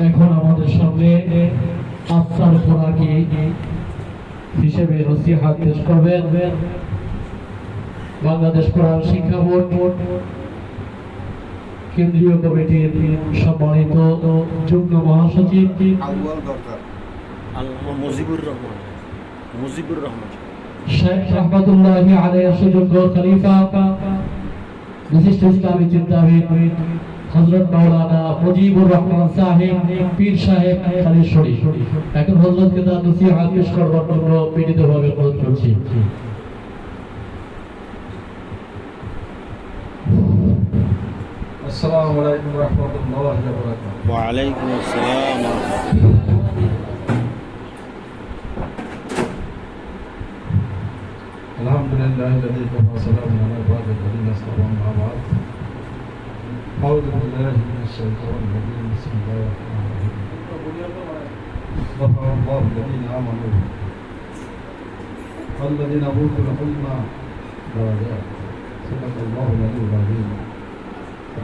এখন আমাদের সামনে আফসার খোরাকি হিসেবে নসিহত পেশ করবেন বাংলাদেশ কোরআন শিক্ষা বোর্ড কেন্দ্রীয় কমিটির সম্মানিত যুগ্ম মহাসচিব মুজিবুর রহমান শেখ রহমতুল্লাহি আলাইহি সুযোগ্য খলিফা বিশিষ্ট ইসলামী চিন্তাবিদ হযরত মাওলানা মুজিবুর রহমান সাহেব পীর সাহেব খালিদ শরীফ এখন হযরতকে তার নসিহত পেশ করবার জন্য বিনীতভাবে অনুরোধ করছি। আসসালামু আলাইকুম ওয়া রাহমাতুল্লাহি ওয়া বারাকাতুহু। ওয়া আলাইকুম আসসালাম। আলহামদুলিল্লাহিল্লাযী কাফা সালামুন আলা ইবাদিহিল্লাযীনা ইসতাফা আম্মা বা'দ। আউযু বিল্লাহি মিনাশ শাইতানির রাজীম। বিসমিল্লাহির রাহমানির রাহিম। রাফা'আল্লাহু আল্লাযীনা আমানু ওয়াল্লাযীনা উতুল ইলমা দারাজাত। সাদাকাল্লাহু আল-আলিyyুল আযীম।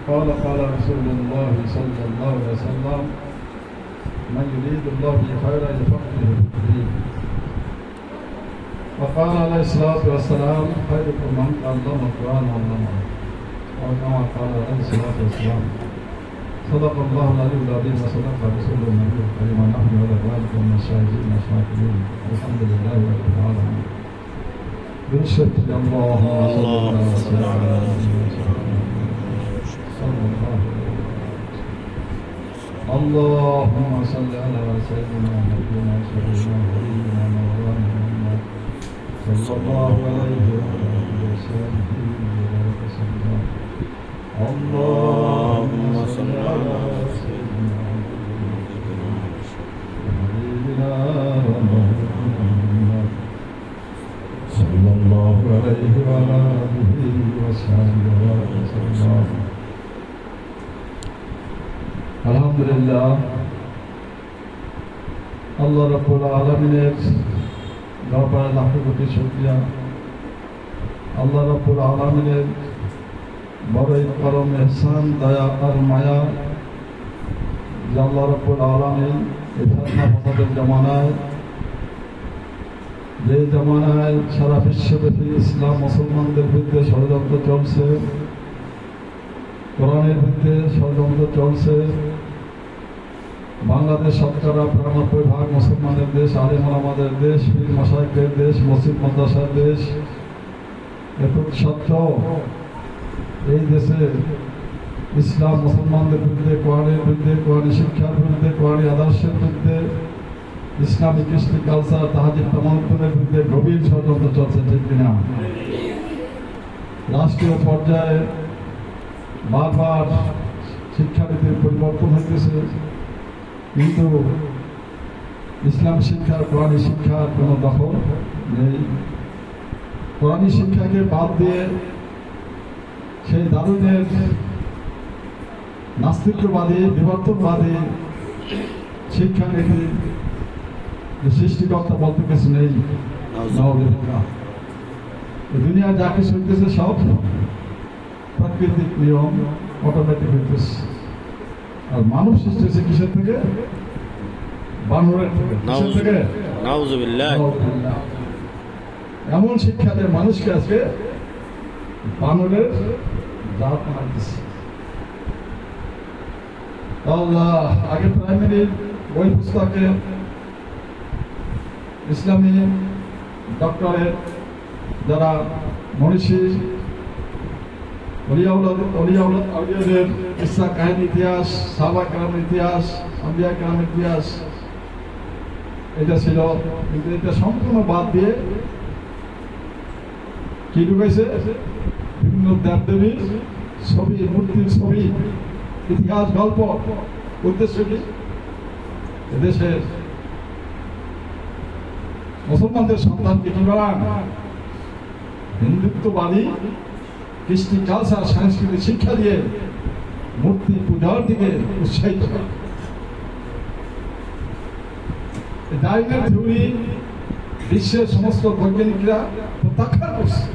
قال رسول الله صلى الله عليه وسلم من يريد الله به خيرا يفقهه في الدين. وقال عليه الصلاة والسلام خيركم من تعلم القرآن وعلمه. وكما قال عليه الصلاة والسلام صدق الله العلي العظيم وصدق رسوله النبي الكريم ونحن على ذلك من الشاهدين الشاكرين الحمد لله رب العالمين. بشكر الله صلى الله عليه وسلم. اللهم صل على سيدنا نبينا سيدنا ولينا مولانا محمد صلى الله عليه وسلم. اللهم صل على سيدنا نبينا محمد صلى الله عليه وعلى آله وصحبه وسلم. আলহামদুলিল্লাহ, আল্লাহ রাব্বুল আলামিনের দরবারে লাখো কোটি শুকরিয়া। আল্লাহ রাব্বুল আলামিনের বড়ই করম ইহসান দয়া আর মায়া যে আল্লাহ রাব্বুল আলামিন এই ফিতনা ফসাদের জামানায়, যে জামানায় সারা বিশ্বব্যাপী ইসলাম মুসলমানদের বিরুদ্ধে ষড়যন্ত্র চলছে, কোরআনের বিরুদ্ধে ষড়যন্ত্র চলছে, বাংলাদেশ শতকরা ৯৫% মুসলমানের দেশ, আলেম ওলামাদের দেশ, পীর মাশায়েখের দেশ, মসজিদ মাদ্রাসার দেশ, এত সত্ত্বেও এই দেশে ইসলাম মুসলমানদের বিরুদ্ধে, কোরআনের বিরুদ্ধে, কোরআনী শিক্ষার বিরুদ্ধে, কোরআনী আদর্শের বিরুদ্ধে, ইসলামী কৃষ্টি কালচার তাহাজিদ তামাদ্দুনের বিরুদ্ধে গভীর ষড়যন্ত্র চলছে, ঠিক কিনা? রাষ্ট্রীয় পর্যায়ে বারবার শিক্ষানীতির পরিবর্তন হইতেছে, কিন্তু ইসলাম শিক্ষার, কোরআনী শিক্ষার কোনো দখল নেই। কোরআনী শিক্ষাকে বাদ দিয়ে সেই দারুণের নাস্তিকবাদী, বিবর্তনবাদী শিক্ষানীতি সৃষ্টিকর্তা বলতে কিছু নেই। দুনিয়া যা কিছু হইতেছে সব প্রাকৃতিক নিয়ম, অটোমেটিক হইতেছে। আর মানুষ সৃষ্টি হয়েছে কিসের থেকে? বানরের থেকে। এমন শিক্ষাতে মানুষকে আজকে বানরের জাত মারতেছে। আগে প্রাইমারি বই পুস্তকে ইসলামী ডক্টরের যারা মনীষী অলিয়াউলিয়াদের কিসসা কাহিনী, ইতিহাস, সাহাবা কেরামের ইতিহাস, আম্বিয়া কেরামের ইতিহাস, এটা ছিল। কিন্তু এটা সম্পূর্ণ বাদ দিয়ে কি ঢুকাইছে? বিভিন্ন দেবদেবীর ছবি, মূর্তির ছবি, ইতিহাস, গল্প। উদ্দেশ্য কি? এদেশের মুসলমানদের সন্তানকে কি বানান? হিন্দুত্ববাদী কৃষ্টি কালচার, সাংস্কৃতিক শিক্ষা দিয়ে মূর্তি পূজার দিকে উৎসাহিত করে। ডাইনের থিওরি বিশ্বের সমস্ত বৈজ্ঞানিকরা প্রত্যাখ্যান করছে।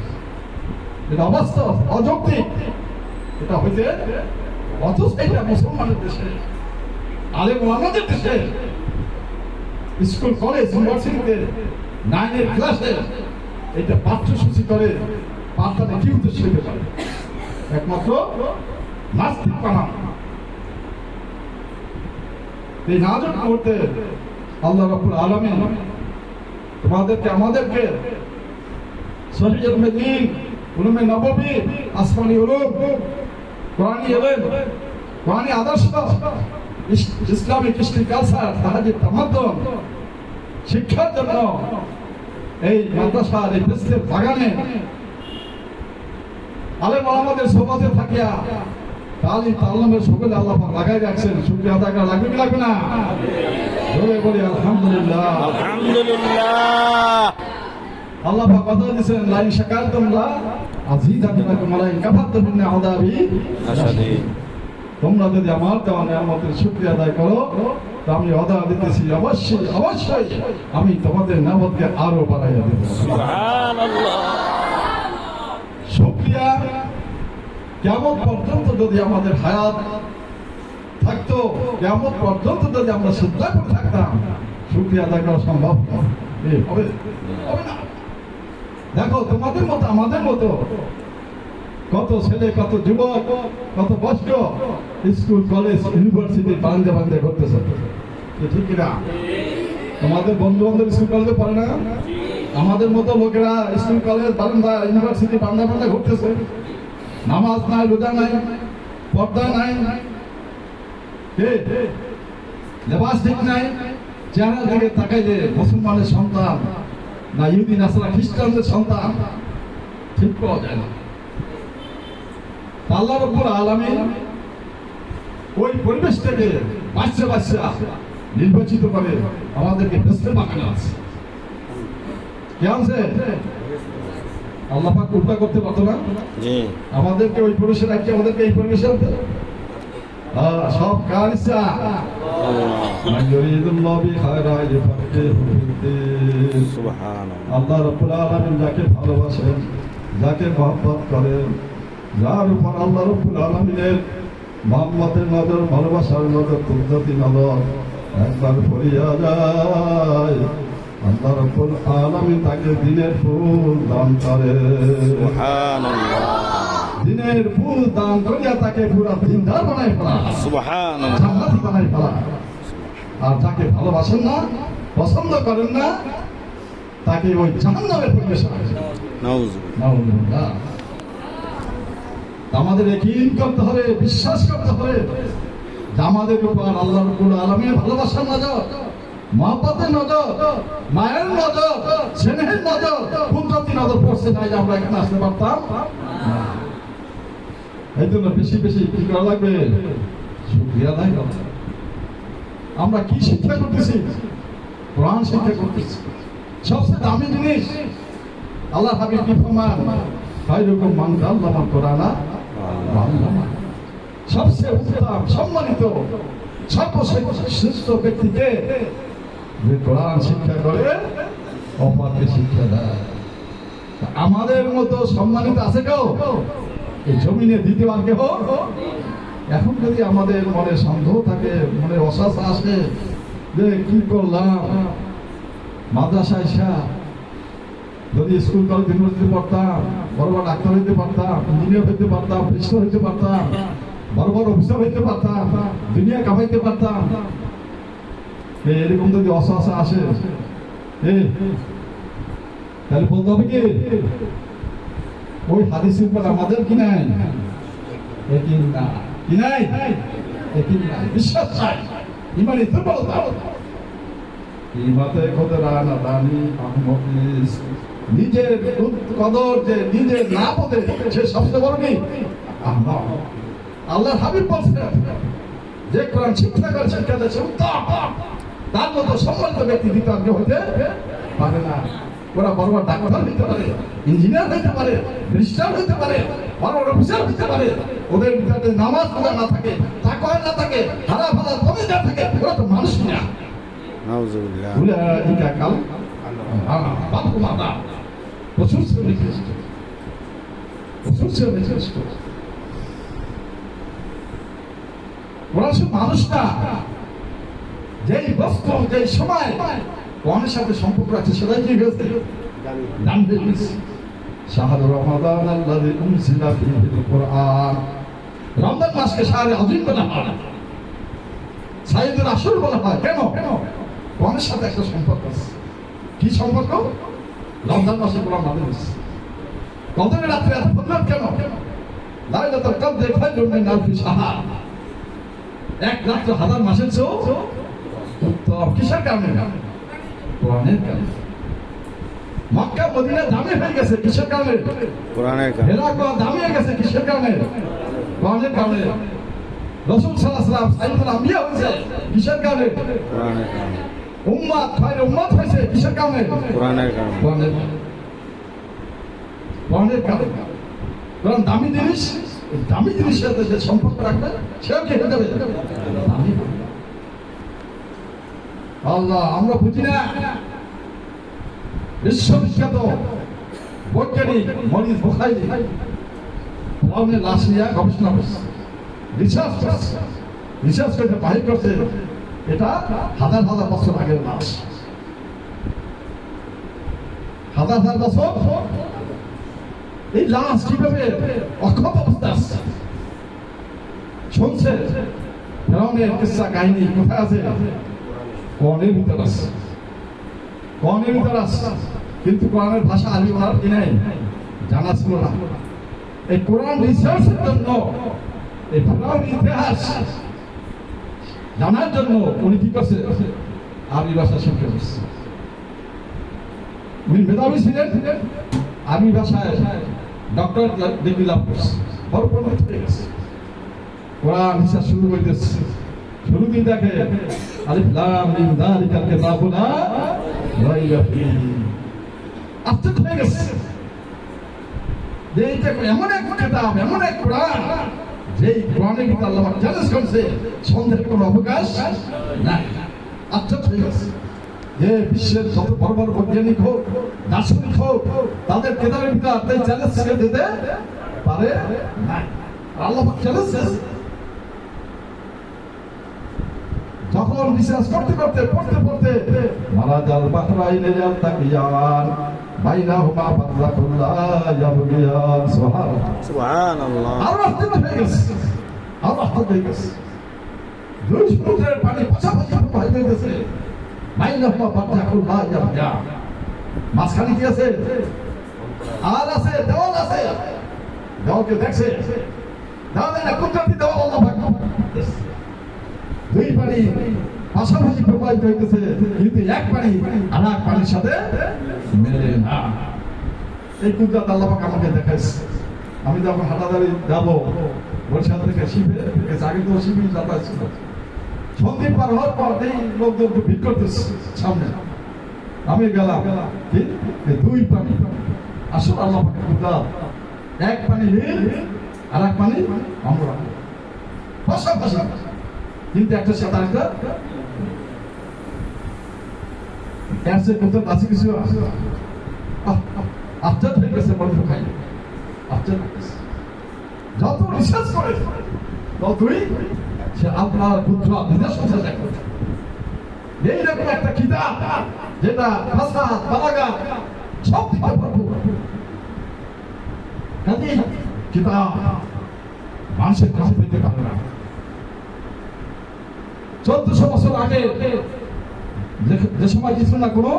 এটা অবাস্তব, অযৌক্তিক, এটা হইতে। অথচ এটা মুসলমানের দেশে আলেম ওলামাদের দেশে স্কুল কলেজ ইউনিভার্সিটিতে 9 এর ক্লাসে এটা পাঠ্যসূচি করে পাঠদানে কি উদ্দেশ্য হতে পারে? একমাত্র নাস্তিক বানানো। এই নাজুক মুহূর্তে আল্লাহ রাব্বুল আলামিন তোমাদেরকে আমাদেরকে সহিহ উলুমে দ্বীন, উলুমে নববী, আসমানী উলুম, কোরআনী ইলম, কোরআনী আদর্শ, ইসলামিক কৃষ্টি কালচার, তাহাজ্জুদ, তামাদ্দুন শিক্ষার জন্য এই মাদ্রাসার এই বেস্তের বাগানে আলেম ওলামাদের সোহবতে থাকিয়া তালিম তাআল্লুমের সকলে আল্লাহ পাক লাগাই রাখছেন। শুকরিয়া আদায় করা লাগবে কি লাগবে না? জোরে বলি আলহামদুলিল্লাহ। আলহামদুলিল্লাহ। আল্লাহ পাক কথা দিয়েছেন, লা ইন শাকারতুম লা আযীদান্নাকুম ওয়া লা ইন কাফারতুম ইন্না আযাবি লাশাদীদ। তোমরা যদি আমার দেওয়া নিয়ামতের শুকরিয়া আদায় করো তো আমি ওয়াদা দিতেছি অবশ্যই অবশ্যই আমি তোমাদের নিয়ামতকে আরো বাড়াইয়া দেব। সুবহানাল্লাহ। শুকরিয়া কিয়ামত পর্যন্ত যদি আমাদের হায়াত থাকতো, কিয়ামত পর্যন্ত যদি আমরা শ্রদ্ধা করে থাকতাম, শুকরিয়া আদায় করা সম্ভব হবে না। দেখো তোমাদের মতো আমাদের মতো কত ছেলে, কত যুবক, কত বয়স্ক স্কুল কলেজ ইউনিভার্সিটি বারান্দা বারান্দা ঘুরতেছে, ঠিক কিনা? তোমাদের বন্ধু বান্ধব স্কুল কলেজে পড়ে না? আমাদের মতো লোকেরা স্কুল কলেজ বারান্দা ইউনিভার্সিটি বারান্দা বারান্দা ঘুরতেছে। নামাজ নাই, রোজা নাই, পর্দা নাই, লেবাস ঠিক নাই, চেহারা দিকে তাকাইলে মুসলমানের সন্তান না ইহুদি নাসারা খ্রিস্টানদের সন্তান ঠিক পাওয়া যায় না। আল্লাহ রাব্বুল আলামিন ওই পরিবেশ থেকে বাচ্চা বাচ্চা নির্বাচিত করে আমাদেরকে বেস্তে বানানো আছে। কেমন আল্লাহ পাক উল্টা করতে পারতো না? জি। আমাদেরকে ওই পরিবেশে রাখছে, আমাদেরকে এই পরিবেশে আনতে সব কার ইচ্ছা। সুবহানাল্লাহ। আল্লাহ রাব্বুল আলামিন যাকে ভালোবাসেন, যাকে মহব্বত করেন, যার উপর আল্লাহ রাব্বুল আলামিনের মহব্বতের নজর, ভালোবাসার নজর, কুদরতি নজর একবার পড়িয়া যায়, আল্লাহ রাব্বুল আলামিন তাকে দিনের ফুল দান করে। সুবহানাল্লাহ। দিনের ফুল দান করিয়া তাকে পুরা দিনদার বানায় ফেলা, সুবহানাল্লাহ। জান্নাতি বানায় ফেলা। আর যাকে ভালোবাসেন না, পছন্দ করেন না, তাকে ওই জাহান্নামের পরিবেশ আছে। নাউযুবিল্লাহ। আমাদের ইয়াকিন করতে হবে, বিশ্বাস করতে হবে যে আমাদের উপর আল্লাহ রাব্বুল আলামিনের ভালোবাসার নজর, মহব্বতের নজর, মায়ের নজর, স্নেহের নজর, কুদরতি নজর পড়ছে, তাই আমরা এখানে আসতে পারতাম না। এই জন্য বেশি বেশি কি করা লাগবে? শুকরিয়া আদায় করতে হবে। আমরা কি শিক্ষা করতেছি? কোরআন শিক্ষা করতেছি। সবচেয়ে দামি জিনিস আল্লাহ হাবিব কি ফরমান, খায়রুকুম মান তাআল্লামাল কোরআনা ওয়া আল্লামা। সবচেয়ে উত্তম, সম্মানিত, সর্বশ্রেষ্ঠ ব্যক্তিকে যে কোরআন শিক্ষা করে, অপরকে শিক্ষা দেয়। আমাদের মতো সম্মানিত আছে কেউ এই জমিনে দ্বিতীয়বার কেহ? এখন যদি আমাদের মনে সন্দেহ থাকে, মনে অশাসা আসে যে কি করলাম, মাদ্রাসায় যদি স্কুল কলেজ ইউনিভার্সিটি পড়তাম, বড় বড় ডাক্তার হইতে পারতাম, ইঞ্জিনিয়ার হইতে পারতাম, কৃষ্ণ হইতে পারতাম, বড় বড় অফিসার হইতে পারতাম, দুনিয়া কামাইতে পারতাম, এরকম যদি অশাসা আসে তাহলে বলতে হবে কি ওই হাদিসের পর আমাদের কি নাই? ইয়াকিন না, কি নাই? ইয়াকিন নাই, বিশ্বাস নাই, ইমানি দুর্বলতা। ইমাতে কদরা না দানি আহমদিস, নিজের কদর যে নিজে না বোঝে সে সবচেয়ে বড় কি আহমদ। আল্লাহর হাবিব বলছেন যে কোরআন শিক্ষা করে, শিক্ষা দিয়েছে উত্তম, তার মতো সম্মানিত ব্যক্তি দ্বিতীয় আর কেউ হইতে পারে না। ওরা বড় বড় ডাক্তার হইতে পারে, ইঞ্জিনিয়ার হইতে পারে, খ্রিস্টান হইতে পারে, বড় বড় অফিসার হইতে পারে, ওদের ভিতরে নামাজ পড়া না থাকে, তাকওয়া না থাকে, হারা ভালা কমে না থাকে, ওরা তো মানুষ না। নাউযুবিল্লাহ। উলাইকা কাল বাদকুমাদা, প্রচুর শ্রেণী শ্রেষ্ঠ, প্রচুর শ্রেণী শ্রেষ্ঠ। ওরা শুধু মানুষ না, বস্তু যে সময় কোরআনের সাথে সম্পর্ক আছে সেটাই কি হয়েছে দাম দিয়ে দিয়েছে। শাহরু রমাদান আল্লাযী উনজিলা ফীহিল কুরআন, রমজান মাসকে শাহরে আযীম বলা হয়, সাইয়্যিদুল আশর বলা হয়। কেন? কোরআনের সাথে একটা সম্পর্ক আছে। কি সম্পর্ক? রমজান মাসে কোরআন নাযিল হয়েছে। কদরের রাত্রে এত ফজিলত কেন? লাইলাতুল কদর খায়রুম মিন আলফি শাহর, এক রাত্র হাজার মাসের চেয়েও উত্তম। কিসের কারণে? কোরআনের কারণে। মক্কা মদিনা দামি হয়ে গেছে কিসের কারণে? কোরআনের কারণে। হেরাক্ল দামি হয়ে গেছে কিসের কারণে? কোরআনের কারণে। রাসূল সাল্লাল্লাহু আলাইহি ওয়াসাল্লাম সাইয়্যিদুল আম্বিয়া হয়েছে কিসের কারণে? কোরআনের কারণে। উম্মাত খায়রুল উম্মাত হয়েছে কিসের কারণে? কোরআনের কারণে। কোরআনের কারণে। কোরআনের কারণে। কারণ দামি জিনিস, দামি জিনিসের সাথে যে সম্পর্ক রাখবে সেও কি হয়ে যাবে? দামি। আল্লাহ, আমরা বুঝি না বিশ্ববিখ্যাত বৈজ্ঞানিক মরিস বুখারী ফিরআউনের লাশ নিয়ে গবেষণা করছে, রিসার্চ করে বাহির করছে এটা হাজার হাজার বছর আগের লাশ। হাজার হাজার বছর এই লাশ কিভাবে অক্ষত অবস্থায় আসছে শুনছে। ফিরআউনের কিসসা কাহিনী কোথায় আছে? কোরআনের ভিতরে আছে। কোরআনের ভিতরে আছে, কিন্তু কোরআনের ভাষা আরবি ওনার কি নাই, জানা ছিল না। এই কোরআন রিসার্চের জন্য, এই ফিরআউনের ইতিহাস জানার জন্য উনি কি করছে? আরবি ভাষা শিখে গেছে। উনি মেধাবী ছিলেন, আরবি ভাষায় ডক্টরেট ডিগ্রি লাভ করছে, বড় পণ্ডিত হয়ে গেছে। কোরআন রিসার্চ শুরু হইতেছে, শুরুতেই দেখে আলিফ লাম মিম যালিকাল কিতাবু লা রাইবা ফীহি। আশ্চর্য হয়ে গেছে যে এটা এমন এক কিতাব, এমন এক কোরআন, যেই কোরআনের ভিতরে আল্লাহ চ্যালেঞ্জ করছে, সন্দেহের কোনো অবকাশ নাই। আশ্চর্য হয়ে গেছে যে বিশ্বের যত বড় বড় বৈজ্ঞানিক হোক, দার্শনিক হোক, তাদের কেতাবের ভিতরে আপনি চ্যালেঞ্জ ছেড়ে দিতে পারে নাই। আল্লাহ চ্যালেঞ্জ যখন রিসার্চ করতে করতে পড়তে পড়তে মারাজাল বাহরাইনে ইয়ালতাকিয়ান বাইনাহুমা বারযাখুন লা ইয়াবগিয়ান। সুবহানাল্লাহ। আল্লাহ হয়ে গেছে, আল্লাহ হয়ে গেছে। দুই সমুদ্রের পানি পাশাপাশি প্রবাহিত হইতেছে, বাইনাহুমা বারযাখুন লা ইয়াবগিয়ান। মাঝখানে কি আছে? আর আছে, দেওয়াল আছে। দেওয়ালকে দেখছে, দেওয়ালে না কুদরতি দেওয়াল আল্লাহ পাক। দুই পানি পাশাপাশি প্রবাহিত হইতেছে, কিন্তু এক পানি আর এক পানির সাথে মেলে না। এই কুদরত আল্লাহ পাক আমাকে দেখাইছে। আমি যখন হাঁটাদারি যাবো বরিশাল থেকে শিবে, আগে তো শিবি যাতায়াত ছিল, সন্দ্বীপ পার হওয়ার পর এই লোকজন একটু ভিড় করতেছে সামনে। আমি গেলাম, কি দুই পানি আসল আল্লাহ পাকের কুদরত। এক পানি নীল আর এক পানি আমরা পাশাপাশি, কিন্তু একটা সাথে একটা এসে কোথাও আছে কিছু আশ্চর্য হয়ে গেছে। বন্ধ খাই আশ্চর্য যত রিসার্চ করে ততই সে আপনার বুদ্ধ নিদর্শন দেখে। এইরকম একটা কিতাব যেটা ভাষা বালাগাত সব দিতে পারবো, কাজেই কিতাব মানুষের কাছে পেতে পারে না। 1400 বছর আগে যে সময় ছিল না কোনো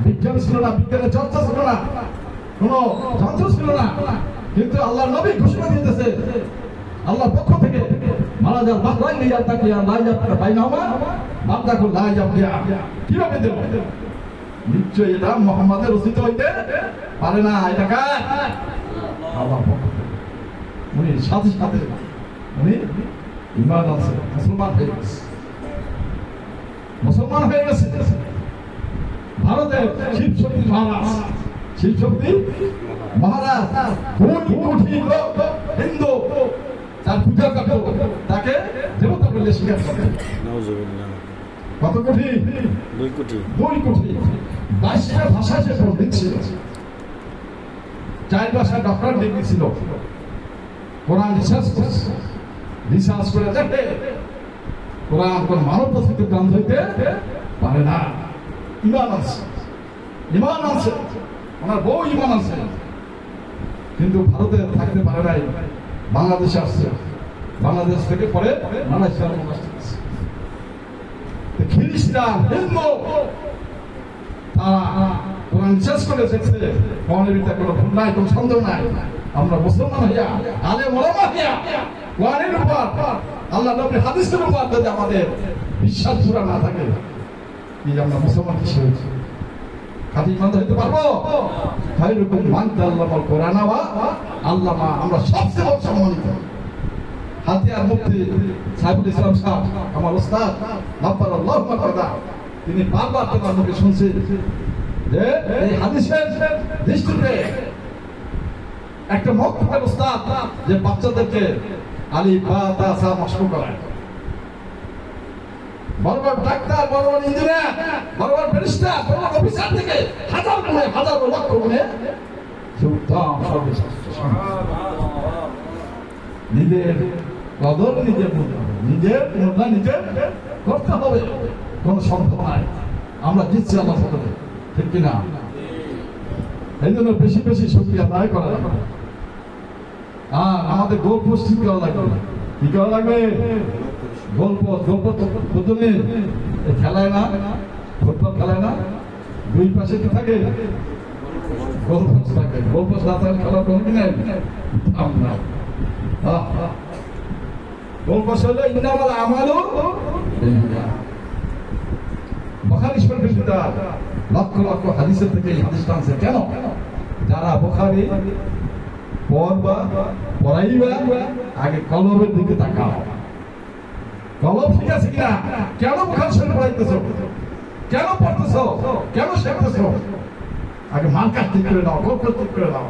বিজ্ঞান ছিল না, বিজ্ঞানের চর্চা ছিল না, কোনো যন্ত্র ছিল না, কিন্তু আল্লাহর নবী ঘোষণা দিতেছে আল্লাহর পক্ষ থেকে, মারাজাল বাহরাইনে ইয়ালতাকিয়ান লা ইয়াবগিয়া বাইনাহুমা বারযাখুন লা ইয়াবগিয়া। কিভাবে দেব? নিশ্চয়ই এটা মুহাম্মাদের রচিত হইতে পারে না। এটা কার? আল্লাহর পক্ষ থেকে। উনি সাথে সাথে উনি ঈমান আছে, মুসলমান হয়ে গেছে। মুসলমান হয়ে গেছে। ভারতের শিবশক্তি মহারাজ, শিবশক্তি মহারাজ 2 কোটি লোক হিন্দু তার পূজা করত, তাকে দেবতা বলে স্বীকার করে। নাউজুবিল্লাহ। কত কোটি? 2 কোটি। 2 কোটি। 22টা ভাষায় সে পণ্ডিত ছিল, 4 ভাষায় ডক্টর ডিগ্রি ছিল। কোরআন রিসার্চ করে দেখে কোরআন কোন মানব রচিত গ্রন্থ হইতে পারে না। ইমান আছে, ওনার বউ ইমান আছে, কিন্তু ভারতে থাকতে পারে নাই, বাংলাদেশে আসছে, বাংলাদেশ থেকে পরে মালয়েশিয়ার খ্রিস্টান হিন্দু তারা কোরআন শেষ করে দেখছে কোরআনের ভিতরে কোনো ভুল নাই, কোনো সন্দেহ নাই। আমরা মুসলমান হইয়া আলেম ওলামা হইয়া কোরআনের উপর আল্লাহ নবীর হাদিসের উপর যদি আমাদের বিশ্বাস পুরা না থাকে, কি আমরা মুসলমান হিসেবে খাঁটি ইমান হইতে পারবো? খায়রুকুম মান তাআল্লামাল কোরআন ওয়া আল্লামা। আমরা সবচেয়ে বড় সম্মানিত হাতিয়ার মুফতি সাইফুল ইসলাম সাহেব, আমার ওস্তাদ নব্বর আল্লাহু মাকাদা, তিনি বারবার তোমার মুখে শুনছি যে এই হাদিসের দৃষ্টিতে একটা মক্তবের ওস্তাদ যে বাচ্চাদেরকে আলিফ বা তা সা মশক করায়, বড় বড় ডাক্তার, বড় বড় ইঞ্জিনিয়ার, বড় বড় ফেরেশতা, বড় বড় অফিসার থেকে হাজার গুণে, হাজার লক্ষ গুণে উত্তম সর্বশ্রেষ্ঠ। নিজের কদর নিজে বুঝতে হবে, নিজের মুদ্রা নিজে করতে হবে, কোনো সন্দেহ নাই। আমরা জিতছি আমার সাথে, ঠিক কিনা? এই জন্য বেশি বেশি শুকরিয়া আদায় করা লাগবে। আর আমাদের গোল পোস্ট ঠিক করা লাগবে। কি করা লাগবে? গোল প্রথমে খেলায় না, ফুটবল খেলায় না, দুই পাশে কি থাকে? গোল পোস্ট থাকে। গোল পোস্ট না থাকলে খেলার কোনো কি নাই, আমরা গোল পোস্ট হলো ইন্নামাল আমালু বিন্নিয়াত। বুখারী শরীফের কিতাব লক্ষ লক্ষ হাদিসের থেকে এই হাদিসটা আছে। কেন? যারা বুখারী পড়াইবা আগে কলমের দিকে তাকাও, কলম ঠিক আছে কিনা? কেন বুখারী শরীফ পড়াইতেছো? কেন পড়তেছো? কেন শিখতেছো? আগে মার্কাস ঠিক করে দাও, গোল ঠিক করে দাও।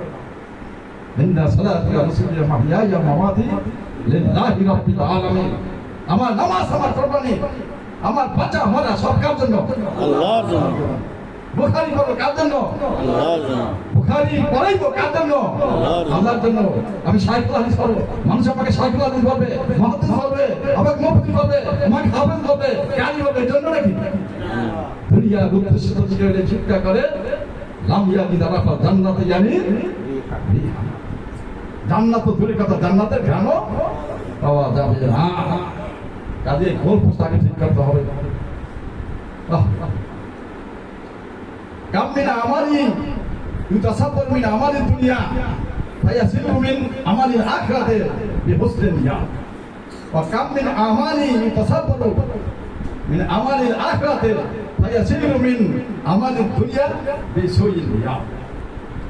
ইন্না সালাতি ওয়া নুসুকি ওয়া মাহইয়ায়া ওয়া মামাতি লিল্লাহি রাব্বিল আলামিন। আমার নামাজ, আমার কুরবানি, আমার বাঁচা মরা সব কার জন্য? আল্লাহর জন্য। বুখারী পড়ো কার জন্য? আল্লাহর জন্য। বুখারী পড়াইবো কার জন্য? আল্লাহর জন্য। আমি শাইখুল হাদিস পড়বো, মানুষ আমাকে শাইখুল হাদিস বলবে, মুহাদ্দিস বলবে, আমাকে মুফতি বলবে, আমাকে হাফেজ বলবে, কারি বলবে, জন্য নাকি? দুনিয়া উদ্দেশ্য করে চিন্তা করে লাম ইয়াদি দারাফা জান্নাতে জানি জান্নাত তো দূরের কথা, জান্নাতের ঘ্রাণও পাওয়া যাবে না। কাজে গোল পোস্ট আগে ঠিক করতে হবে। কাম মিন আমালি ইউতাসাব্বার মিন আমালি দুনিয়া ফায়াসিলু মিন আমালি আখিরাতে বিহুসনিন নিয়াত। ওয়া কাম মিন আমালি ইউতাসাব্বারু মিন আমালি আখিরাতে ফায়াসিলু মিন আমালি দুনিয়া বিসুইল নিয়াত।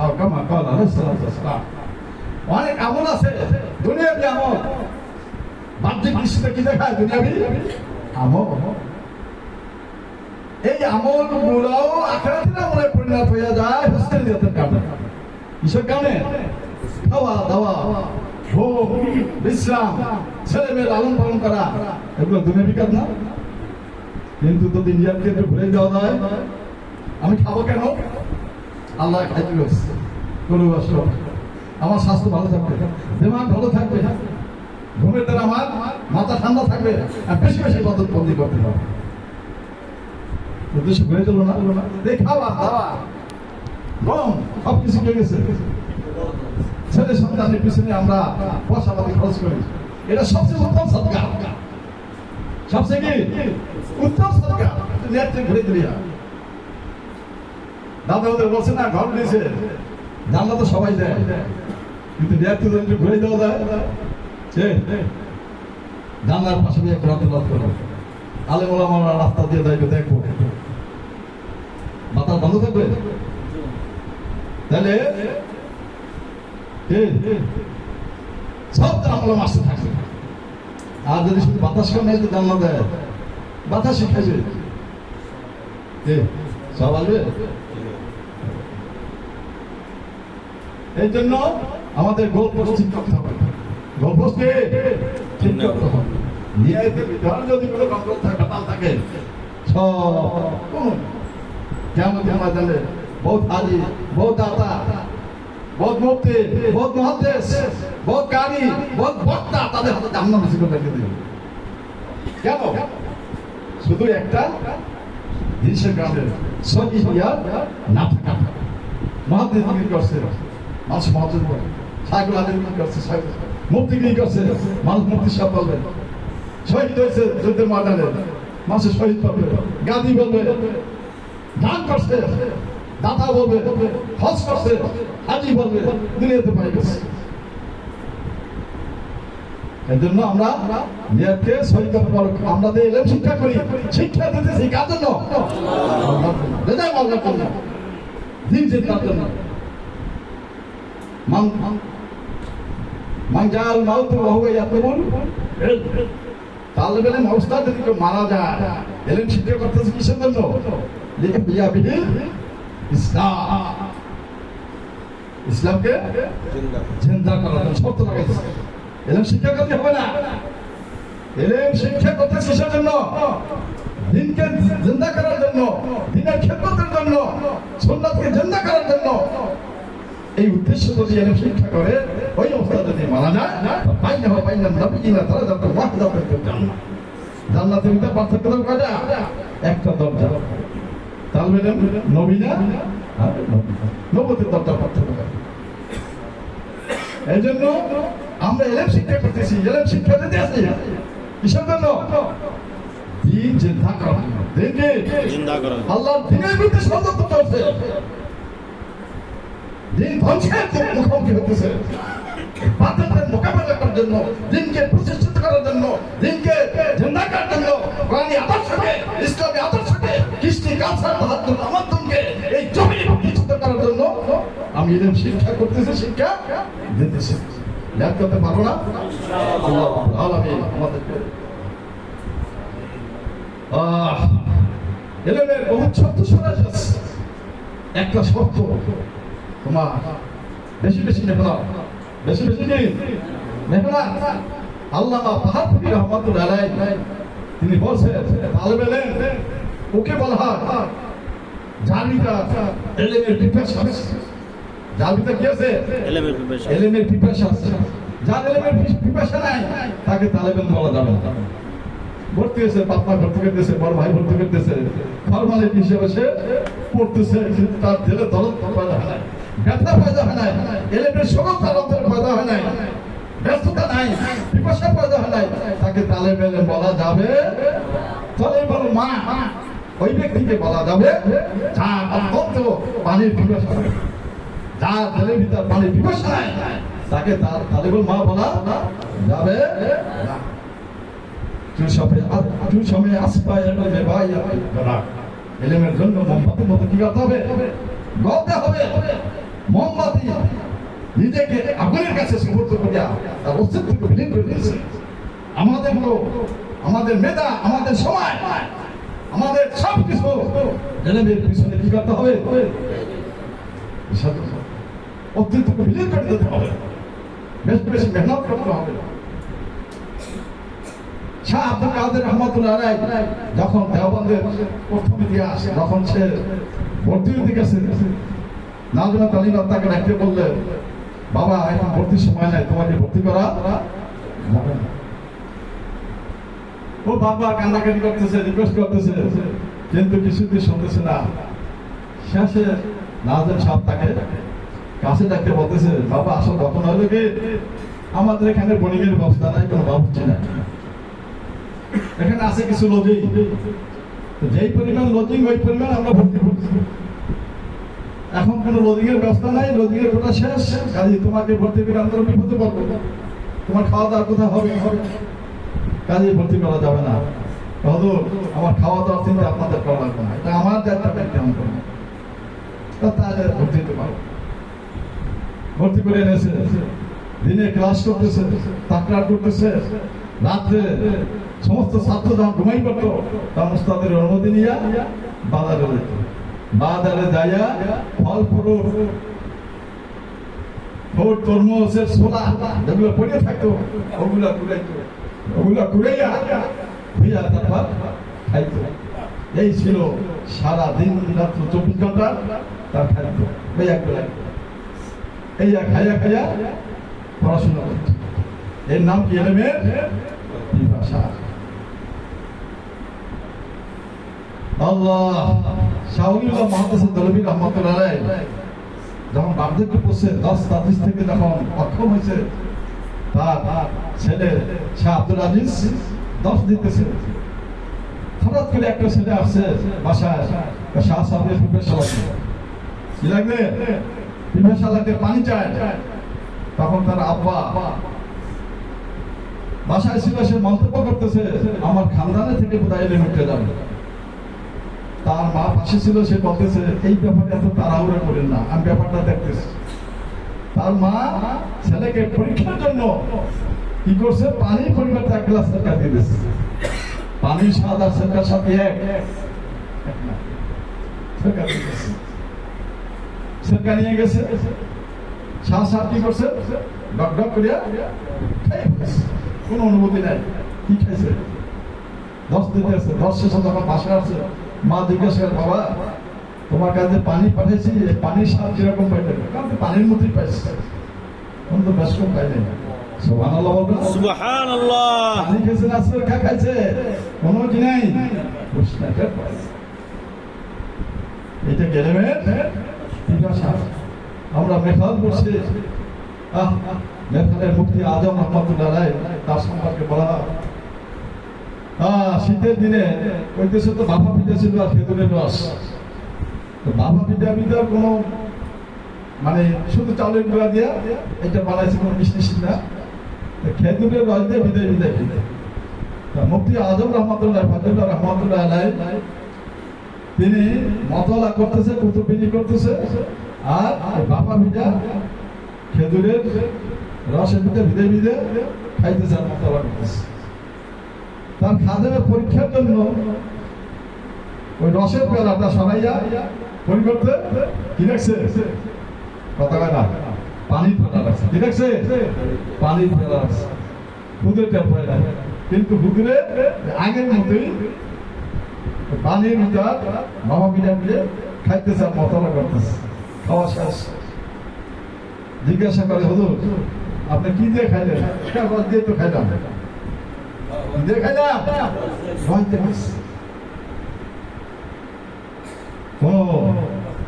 আও কামা ক্বালা রাসূলুল্লাহ সাল্লাল্লাহু। অনেক আমল আছে দুনিয়াবি আমল, বাহ্যিক দৃষ্টিতে কি দেখায়? দুনিয়াবি আমল। এই আমল গুলো আখিরাতের আমলে পরিণত হয়ে যায় হুসনুল নিয়তের কারণে। কিসের কারণে? খাওয়া দাওয়া, ভোগ বিশ্রাম, ছেলে মেয়ের লালন পালন করা, এগুলো দুনিয়াবি কাজ না? কিন্তু যদি নিয়তকে একটু ঘুরে দেওয়া যায়, আমি খাবো কেন? আল্লাহ খাইতে রয়েছে, গরু আসল, আমার স্বাস্থ্য ভালো থাকবে, দিমাগ ভালো থাকবে, ঘুমের দ্বারা আমার মাথা ঠান্ডা থাকবে, আর বেশি বেশি বদলবন্দি করতে হবে। উদ্দেশ্য হয়ে গেল না? এই খাওয়া দাওয়া গম সব কিছু হয়ে গেছে, ছেলে সন্তানের পিছনে আমরা পয়সাপাতি খরচ করি, এটা সবচেয়ে উত্তম সদকা। সবচেয়ে কি উত্তম সদকা? নেটে ঘুরে দিয়া দাদা ওদের বলছে না, ঘর দিয়েছে, জানলা তো সবাই দেয়, কিন্তু নেটে ঘুরে দেওয়া যায়। জানলার পাশে দিয়ে কোরআন তেলাওয়াত করো, আলেম ওলামারা রাস্তা দিয়ে যাইবে, দেখবো বাতাস বন্ধ থাকবে, তাহলে সব আমল আসতে থাকবে। আর যদি শুধু বাতাস কেন জানলা দেয়, বাতাস শিখাইবে, সব আসবে। এই জন্য আমাদের গোল পোস্ট ঠিক করতে হবে, গোল পোস্টকে ঠিক করতে হবে। নিয়াইতে ভিতরে যদি কোনো গন্ডগোল থাকে, বাতাল থাকে, সব কেমন আমরা জানে বহুত হাজি, বহুত দাতা, বহুত মুফতি, বহুত মুহাদ্দিস, বহুত কারি, বহুত বক্তা, তাদের হাতে জাহান্নাম নসিব রেখে দিবে। কেন? শুধু একটা দেশের গ্রামে সহি ইয়ার না থাকা মহাদিস কি করছে মানুষ মহাদিস বলে সাইকুল আদিম কি করছে মুক্তি কি করছে মানুষ মুক্তি সাপ বলবে শহীদ হয়েছে যুদ্ধের ময়দানে মানুষের শহীদ পাবে গাদি বলবে দান করছে দাতা বলবে হজ করছে হাজি বলবে দুনিয়াতে পাই গেছে এই জন্য আমরা নিজেকে শহীদ করতে পারবো আমরা যে এলেম শিক্ষা করি শিক্ষা দিতেছি কার জন্য রেজাই আল্লাহর জন্য দিন জেতার জন্য মানজাল মাউত ওয়া ইয়াতুবুল তালেব ইলম অবস্থায় যদি কেউ মারা যায় এলেম শিক্ষা করতেছে কিসের জন্য লিয়া বিহিল ইসলাম ইসলামকে জিন্দা করার জন্য শর্ত লাগাইছে এলেম শিক্ষা করতে হবে না এলেম শিক্ষা করতে কিসের জন্য দিনকে জিন্দা করার জন্য দিনের খেদমতের জন্য সুন্নাতকে জিন্দা করার জন্য এই উদ্দেশ্য যদি এলেম শিক্ষা করে ওই অবস্থা যদি মারা যায় বাইনা হয় বাইনা নবীনা তারা যত ওয়াহদাতের জান্নাত জান্নাতের ভিতরে পার্থক্য কয়টা একটা দরজা তাহলে নবীনা আর নবতের দরজা পার্থক্য করে এই জন্য আমরা এলেম শিক্ষা করতেছি এলেম শিক্ষা দিতে আসি কিসের জন্য দিন জিন্দা করার জন্য দিনকে জিন্দা করার আল্লাহর দিনের বিরুদ্ধে ষড়যন্ত্র চলছে দিন ধ্বংসের মুখোমুখি হতেছে বাতিলের মোকাবেলা করার জন্য দিনকে প্রতিষ্ঠিত করার জন্য দিনকে জিন্দা করার জন্য কোরআনী আদর্শকে ইসলামী আদর্শকে কৃষ্টি কালচার মাধ্যমকে এই জমিনে প্রতিষ্ঠিত করার জন্য আমি এলেম শিক্ষা করতেছি শিক্ষা দিতেছি ল্যাব করতে পারবো না আল্লাহ আলামিন আমাদেরকে এলেমের বহুত শব্দ শোনা যাচ্ছে একটা শব্দ তোমার বেশি বেশি মেহনত বেশি বেশি মেহনত আল্লাহ পাহাড়পুরি রহমাতুল্লাহ আলাইহি তিনি বলছেন তালেব ইলম ওকে বলা হয় জানিটা এলেমের পিপাসা জানিটা কি আছে এলেমের পিপাসা এলেমের পিপাসা যার এলেমের পিপাসা নাই তাকে তালেব ইলম বলা যাবে না ভর্তি হয়েছে বাপমা ভর্তি করতেছে বড় ভাই ভর্তি করতেছে ফরমালিটি হিসেবে সে পড়তেছে কিন্তু তার দিলে দরদ পয়দা হয় নাই ব্যথা পয়দা হয় নাই এলেমের সকল তার অন্তরে পয়দা হয় নাই ব্যস্ততা নাই পিপাসা পয়দা হয় নাই তাকে তালেব ইলম বলা যাবে তাহলে বলো মা ওই ব্যক্তিকে বলা যাবে যার অত্যন্ত পানির পিপাসা যার দিলের ভিতর পানির পিপাসা নাই তাকে তার তালেবুল মা বলা যাবে না তুই সময় আসপায় এলেমের জন্য মোমবাতির মতো কি করতে হবে গলতে হবে মোমবাতি নিজেকে আগুনের কাছে সুপর্দ করিয়া তার অস্তিত্বকে বিলীন করে দিয়েছে আমাদের লোক আমাদের মেধা আমাদের সময় আমাদের সব কিছু এলেমের পিছনে কি করতে হবে অস্তিত্বকে বিলীন করে দিতে হবে বেশ বেশি মেহনত করতে হবে শাহ আব্দুল কাদের রহমাতুল্লাহ আলাইহি যখন দেওবন্দের প্রথম ইতিহাস যখন সে ভর্তি হতে গেছে নাজমা তালিম তাকে ডাকতে বললেন বাবা এখন ভর্তির সময় নাই তোমাকে ভর্তি করা যাবে না ও বাবা কান্নাকাটি করতেছে রিকোয়েস্ট করতেছে কিন্তু কিছুতেই শুনতেছে না শেষে নাজম সাহেব তাকে কাছে ডাকতে বলতেছে বাবা আসল ঘটনা হলো কি আমাদের এখানে বণিকের ব্যবস্থা নাই কোনো বাবুর্চি নাই এখানে আছে কিছু লজিং যেই পরিমাণ লজিং ওই পরিমাণ আমরা ভর্তি করছি এখন কোনো লজিং এর ব্যবস্থা নাই লজিং এর কোটা শেষ কাজে তোমাকে ভর্তি করে আমরা বিপদে পড়বো তোমার খাওয়া দাওয়া কোথায় হবে কাজে ভর্তি করা যাবে না হুজুর আমার খাওয়া দাওয়ার চিন্তা আপনাদের করা লাগবে না এটা আমার দায়িত্ব কেমন করবো তাহলে ভর্তি হতে পারবো ভর্তি করে এনেছে দিনে ক্লাস করতেছে তাকরার করতেছে রাত্রে সমস্ত ছাত্র যখন ঘুমাই পড়তো তখন তাদের অনুমতি নিয়ে বাজারে যেত বাজারে যাইয়া ফল ফ্রুট তরমুজের ছোলা যেগুলো পড়ে থাকতো ওগুলা কুড়াইতো ওগুলা কুড়াইয়া ভুইয়া তারপর খাইতো এই ছিল সারা দিন রাত্র 24 ঘন্টা তার খাইতো এই খাইয়া খাইয়া পড়াশোনা করতো এর নাম কি এলেমের পিপাসা আল্লাহ শাহুল্লাহ মহাদাস দলবী রহমতুল্লাহ আলাইহি যখন বার্ধক্য পড়ছে 10-23 থেকে যখন অক্ষম হয়েছে, তার ছেলে শাহ আব্দুল আজিজ 10 দিতেছে। হঠাৎ করে একটা ছেলে আসছে বাসায়, শাহ সাহেবের পিপাসা লাগছে, কি লাগবে? পিপাসা লাগবে, পানি চায়। তখন তার আব্বা বাসায় ছিল, সে মন্তব্য করতেছে আমার খানদানে থেকে বোধহয় এলে উঠতে যাবে। তার মা পাশে ছিল, সে বলতেছে এই ব্যাপারে এত তাড়াহুড়া করেন না, আমি ব্যাপারটা দেখতেছি। তার মা ছেলেকে পরীক্ষার জন্য কি করছে, পানির পরিবর্তে 1 গ্লাস সেরকা দিয়ে দিচ্ছে। পানির স্বাদ আর সেরকার সাথে এক না, সেরকা দিয়ে দিচ্ছে। সেরকা নিয়ে গেছে, শাহ সাহেব কি করছে, ডক ডক করিয়া খাই ফেলেছে, কোনো অনুভূতি নাই। কি খাইছে? 10 দিতে আছে। 10 শেষে যখন বাসায় আসছে, মা জিজ্ঞাসা করে বাবা তোমার কাছে পানি পাঠাইছি, পানির স্বাদ কিরকম পাইলে? কারণ পানির মতোই পাইছে, কোন তো বেশ কম পাইনি। সুবহানাল্লাহ বলবেন, সুবহানাল্লাহ। পানি খেয়েছে না সেরকা খাইছে, কোনো কি নাই, প্রশ্নটা পাইছে। এটা গেলেমের পিপাসা। আমরা মেঘাল বসে মেঘালের মুফতি আজম রহমতুল্লাহ আলাইহি তার সম্পর্কে বলা, শীতের দিনে ওই দেশে তো বাবা পিঠা ছিল আর খেজুরের রস। তো বাবা পিঠা পিঠার কোনো মানে শুধু চাউলের গুঁড়া দিয়া এটা বানাইছে, কোনো মিষ্টি না, খেজুরের রস দিয়ে বিদায় বিদায় খেতে। মুফতি আজম রহমতুল্লাহ ফজলুল্লাহ রহমতুল্লাহ আলাইহি তিনি মতলা করতেছে, কুতুববিনি করতেছে, আর বাবা পিঠা খেজুরের রসের পিঠা বিদায় বিদায় খাইতেছে আর মতলা করতেছে। তার খাদেমের পরীক্ষার জন্য ওই রসের পেলাটা সরাইয়া পরিবর্তে কি রাখছে, কথা কয় না, পানির পেলা রাখছে। কি রাখছে? পানির পেলা রাখছে। হুদুর টের পায় না, কিন্তু হুদুরে আগের মতোই পানির ভিতর বাবা পিঠা মিলে খাইতেছে আর মতলা করতেছে। খাওয়া শেষ, জিজ্ঞাসা করে হুজুর আপনি কি দিয়ে খাইলেন? রস দিয়ে তো খাইলাম।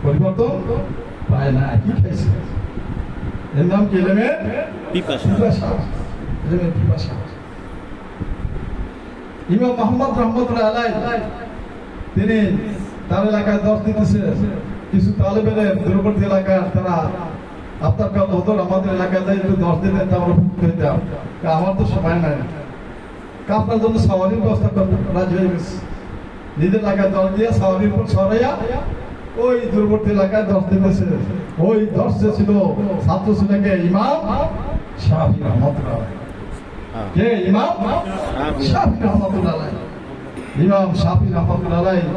পরিবর্তন পায় না, কি খাইছে? এর নাম কি? এলেমের পিপাসা। ইমাম মুহাম্মদ রহমতুল্লাহ আলাইহি তিনি তার এলাকায় 10 দিতেছে। কিছু তালেবের দূরবর্তী এলাকার তারা আপনার কথা হতো আমাদের এলাকায় যাই একটু 10 দিনে আমরা ভুক্ত হইতাম, আমার তো সময় নাই, আপনার জন্য সাওয়ারির ব্যবস্থা করতে রাজি হয়ে গেছে। নিজের এলাকায় 10 দিয়ে সাওয়ারির উপর সরাইয়া ওই দূরবর্তী এলাকায় 10 দিতেছে। ওই 10 ছিল ছাত্র ছিলেন ইমাম শাফি রহমতুল্লাহ আলাইহি। কে? ইমাম শাফি রহমতুল্লাহ আলাইহি। ইমাম শাফি রহমতুল্লাহ আলাইহি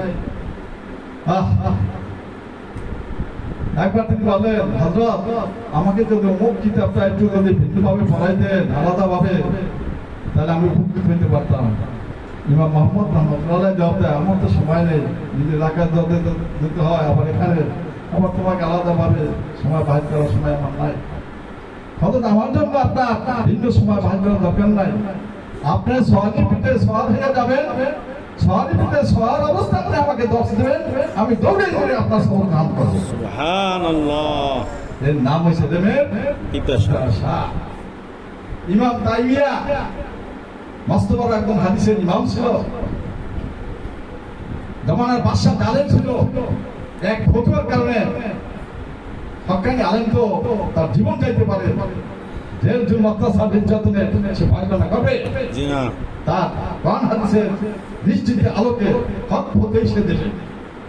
একবার তিনি বলেন, হযরত আমাকে যদি অমুক কিতাবটা একটু যদি ভিন্নভাবে পড়াইতেন আলাদাভাবে, তাহলে আমি উপকৃত হইতে পারতাম। ইমাম মুহাম্মদ রহমতুল্লাহ আলাইহি জবাব দেয়, আমার তো সময় নেই, নিজের এলাকায় দিতে হয়, আবার এখানে আবার তোমাকে আলাদাভাবে সময় বাহির করার সময় আমার নাই। হযরত আমার জন্য আপনার ভিন্ন সময় বাহির করার দরকার নাই। আপনার সোয়ালি পিঠে সোয়াল হয়ে যাবেন, সোয়ালি পিঠে সোয়াল অবস্থানে আমাকে 10 দেবেন, আমি দৌড়ে দৌড়ে আপনার সবর নাম করবো। সুবহানাল্লাহ। এর নাম হয়েছে এলেমের পিপাসা। ইমাম তাইমিয়া মস্ত বড় একদম হাদিসের ইমাম ছিল। জমানার বাদশাহ জালেম ছিল। এক ফতোয়ার কারণে হক্কানি আলেম তো তার জীবন চাইতে পারে, জেল জুল অত্যাচার নির্যাতনে সে ভয় না করবে। জি না, তার কোরআন হাদিসের নিশ্চিত আলোকে হক ফতোয়াই সে দেবে,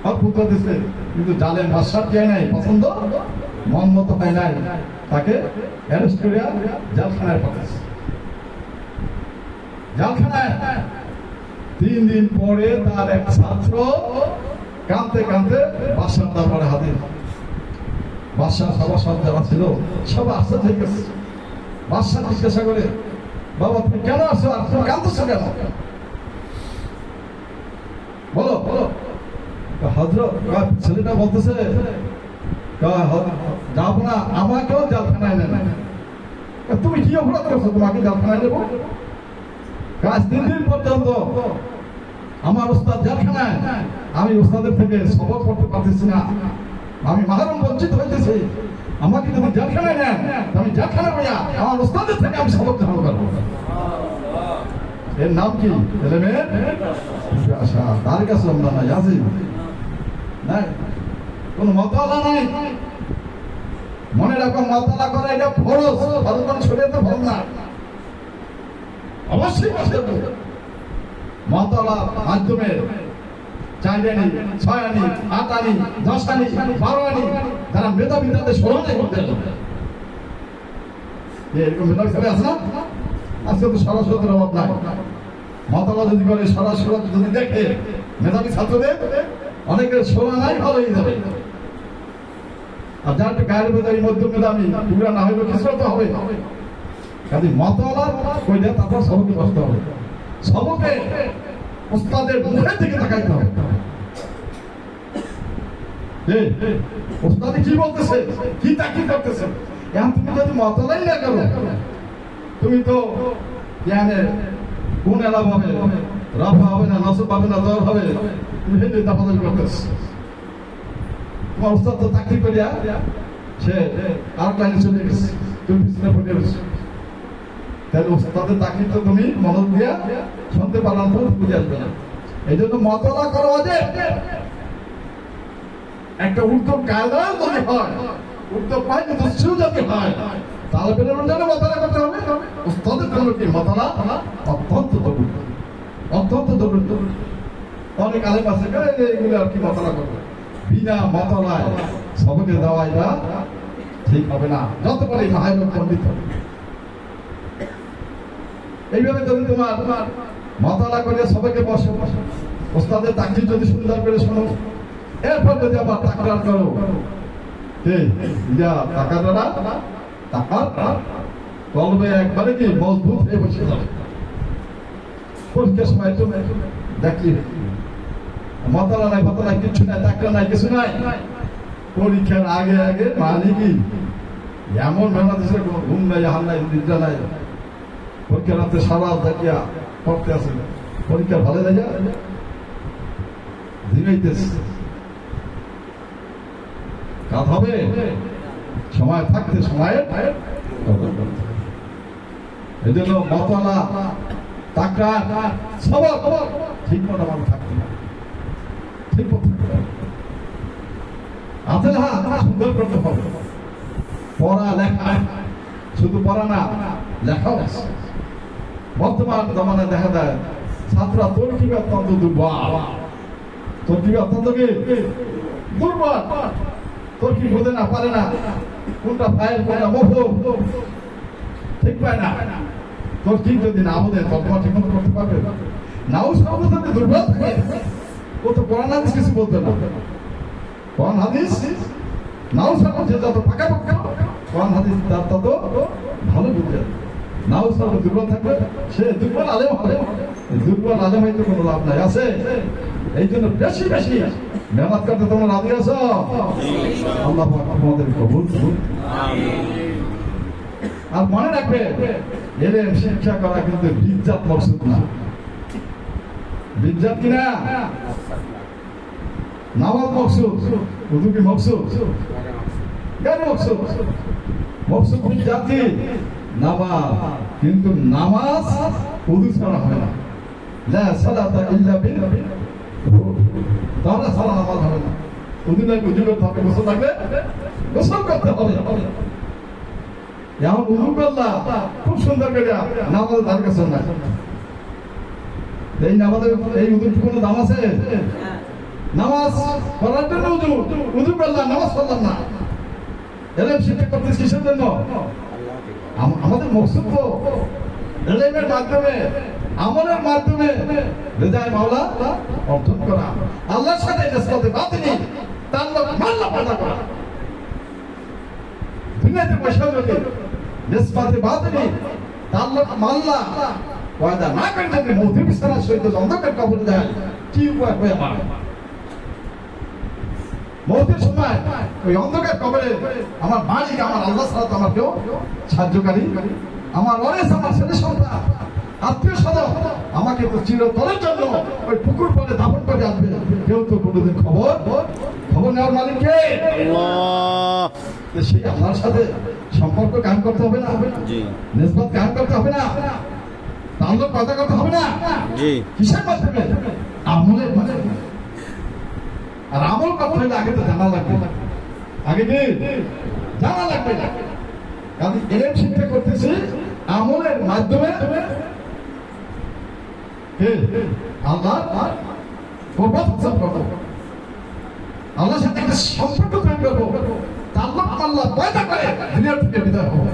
হক ফতোয়া দিছে। কিন্তু জালেম বাদশাহ চাই নাই, পছন্দ মন মতো হয় নাই, তাকে অ্যারেস্ট করে জেলখানায় পাঠাইছে। জেলখানায় 3 দিন পরে তার এক ছাত্র কাঁদতে কাঁদতে বাদশার দরবারে হাজির। বাদশাহ সভাসদ যারা ছিল সব আশ্চর্য হয়ে গেছে। বাদশাহ জিজ্ঞাসা করে, বাবা তুমি কেন আসো, আর তুমি কাঁদতেছো কেন? বলো বলো। হযরত ছেলেটা বলতেছে যাবো না, আমাকেও জেলখানায় নেন। তুমি কি অপরাধ করছো, তোমাকে জেলখানায় নেবো? 3 দিন পর্যন্ত আমার ওস্তাদ জেলখানায়, আমি ওস্তাদের থেকে সবক করতে পারতেছি না, আমি মাহরুম বঞ্চিত হইতেছি। আমাকে যদি জেলখানায় নেন, আমি জেলখানা বইয়া আমার ওস্তাদের থেকে আমি সবক গ্রহণ করবো। এর নাম কি? এলেমের আশা। তার কাছে আমরা নাই, আছি নাই, কোন মতওয়ালা নাই। মনে রাখো, মতওয়ালা করে এটা ফরজ, ফরজ মানে ছড়িয়ে তো ভালো না, অবশ্যই করতে হবে। মতওয়ালা মাধ্যমে 4 আনি, 6 আনি, 8 আনি, 10 আনি, 12 আনি, যারা মেধাবী তাদের 16 আনি করতে হবে। এরকম মেধাবী সবাই আছে না? আজকে তো সরাসরি অভাব নাই। মতওয়ালা যদি করে সরাসরি যদি দেখে মেধাবী ছাত্রদের, অনেকের 16 নাই, ভালো হয়ে যাবে। আর যার একটু গায়ের মেধাবী, মধ্যম মেধাবী, পুরা না হইলে কিছু তো হবে। কাজে মতওয়ালা কইলে তারপর সবকে বসতে হবে। সবকে ওস্তাদের মুখের দিকে তাকাইতে হবে। ওস্তাদে কি বলতেছে, কি তাকিদ করতেছে। এখন তুমি যদি মতলাই না করো, তুমি তো জ্ঞানে গুণ এলাভ হবে, রাফা হবে না, নসব হবে না, দর হবে, তুমি হেঁটে দাপাদাপি করতেছ। তোমার ওস্তাদ তো চাকরি করিয়া সে আর লাইনে চলে গেছে, তুমি পিছনে পড়ে গেছো। তাহলে ওস্তাদের চাকরি তো তুমি মনোযোগ দিয়া শুনতে পারলাম, তো বুঝে আসবে না। এই জন্য মতলা করো যে একটা উত্তর কায়দা যদি হয়, উত্তর পাই দুশ্চিও যদি হয়, তাহলে বেরোনোর জন্য মতলা করতে হবে। ওস্তাদের জন্য কি মতলা অত্যন্ত জরুরি, অত্যন্ত জরুরি। অনেক আলেম আছে এগুলো আর কি মতলা করবে, বিনা মতলায় সবকে দেওয়া এটা ঠিক হবে না, যত পারে মাহাইল পণ্ডিত হবে। এইভাবে যদি তোমার মতলা করে সবাইকে বসে, ওস্তাদের তাকরির যদি সুন্দর করে শোনো, এরপর যদি আবার তাকরার করো, টাকার কলবে একবারে কি মজবুত হয়ে বসে যাবে। পরীক্ষার সময় দেখলি মতলা নাই, ফতলা কিছু নাই, তাকরা নাই, কিছু নাই। পরীক্ষার আগে আগে মানে কি এমন বাংলাদেশের কোনো ঘুম নাই, হাল নাই, নিদ্রা নাই। পরীক্ষার রাতে সারা দেখিয়া পড়তে আসে, পরীক্ষার ভালো দেখা জিরাইতেছে। কাজ হবে, সময় থাকতে সময়ের এই জন্য মতলা টাকা সবার ঠিক মতো আমার থাকতে হবে, ঠিক মতো আছে না, সুন্দর করতে হবে। পড়া লেখা, শুধু পড়া না, লেখাও আছে। বর্তমান জমানায় দেখা যায় ছাত্ররা তর্কিব অত্যন্ত দুর্বল, তর্কিব অত্যন্ত কি দুর্বল, তর্কিব বোঝে না, পারে না, কোনটা ফাইল কোনটা মফুল ঠিক পায় না। তর্কিব যদি না বোঝে তর্জমা ঠিক মতো করতে পারবে নাও। সব যদি দুর্বল থাকে, ও তো কোরআন হাদিস কিছু বলতে না। কোরআন হাদিস নাও সব যত পাকা পাকা, কোরআন হাদিস তার তত ভালো বুঝে। নাও সব দুর্বল থাকবে, সে দুর্বল আলেম হবে। দুর্বল আলেম হইতে কোনো লাভ নাই, আছে। এই জন্য বেশি বেশি মেহনত করতে তোমরা রাজি আছো? আল্লাহ তোমাদের কবুল করুন। আর মনে রাখবে, এলেম শিক্ষা করা কিন্তু বিজ্জাত মকসুদ না। বিজ্জাত কিনা? নামাজ মকসুদ, উযু কি মকসুদ? কেন মকসুদ? মকসুদ বিজ্জাত কি? নামাজ। কিন্তু নামাজ উযু ছাড়া হয় না। লা সালাতা ইল্লা বিল তাহলে সারা নামাজ হবে না। উযু লাগবে, উযু করতে হবে, গোসল লাগবে, গোসল করতে হবে। এখন উযু করলা খুব সুন্দর করে, নামাজের ধার কাছে না। এই নামাজের এই উযুর কোনো দাম আছে? নামাজ পড়ার জন্য উযু, উযু করলাম, নামাজ পড়লাম না। এলেম শিক্ষা করতেছি কিসের জন্য? আমাদের মকসুদ তো এলেমের মাধ্যমে, আমলের মাধ্যমে রেজায়ে মাওলা অর্জন করা, আল্লাহর সাথে নিসবতে বাতিনি তাআল্লুক মাল্লা পয়দা করা। দুনিয়াতে বসে যদি নিসবতে বাতিনি তাআল্লুক মাল্লা পয়দা না করে যদি মৌতের বিছানার সহিত অন্ধকার কবরে যায়, কি উপায় হয়ে পারে? মৌতের সময় ওই অন্ধকার কবরে আমার মালিক, আমার আল্লাহ ছাড়া তো আমার কেউ সাহায্যকারী, আমার ওয়ারিস, আমার ছেলে সন্তান, আত্মীয় স্বজন আমাকে তো চিরতরের জন্য ওই পুকুর পাড়ে দাফন করে আসবে, কেউ তো কোনোদিন খবর নেওয়ার মালিক কে? আল্লাহ। তো সেই আল্লাহর সাথে সম্পর্ক কায়েম করতে হবে না? জি নিসবত কায়েম করতে হবে না? তাল্লুক কথা করতে হবে না? জি কিসের মাধ্যমে? আমলের মাধ্যমে। আর আমল করতে হলে আগে তো জানা লাগবে, আগে কি জানা লাগবে। কারণ এলেম শিক্ষা করতেছি আমলের মাধ্যমে আল্লাহ আল্লাহর সাথে একটা সম্পর্ক তৈরি করবো, তাল্লুক আল্লাহ পয়দা করে দুনিয়া থেকে বিদায় হবো।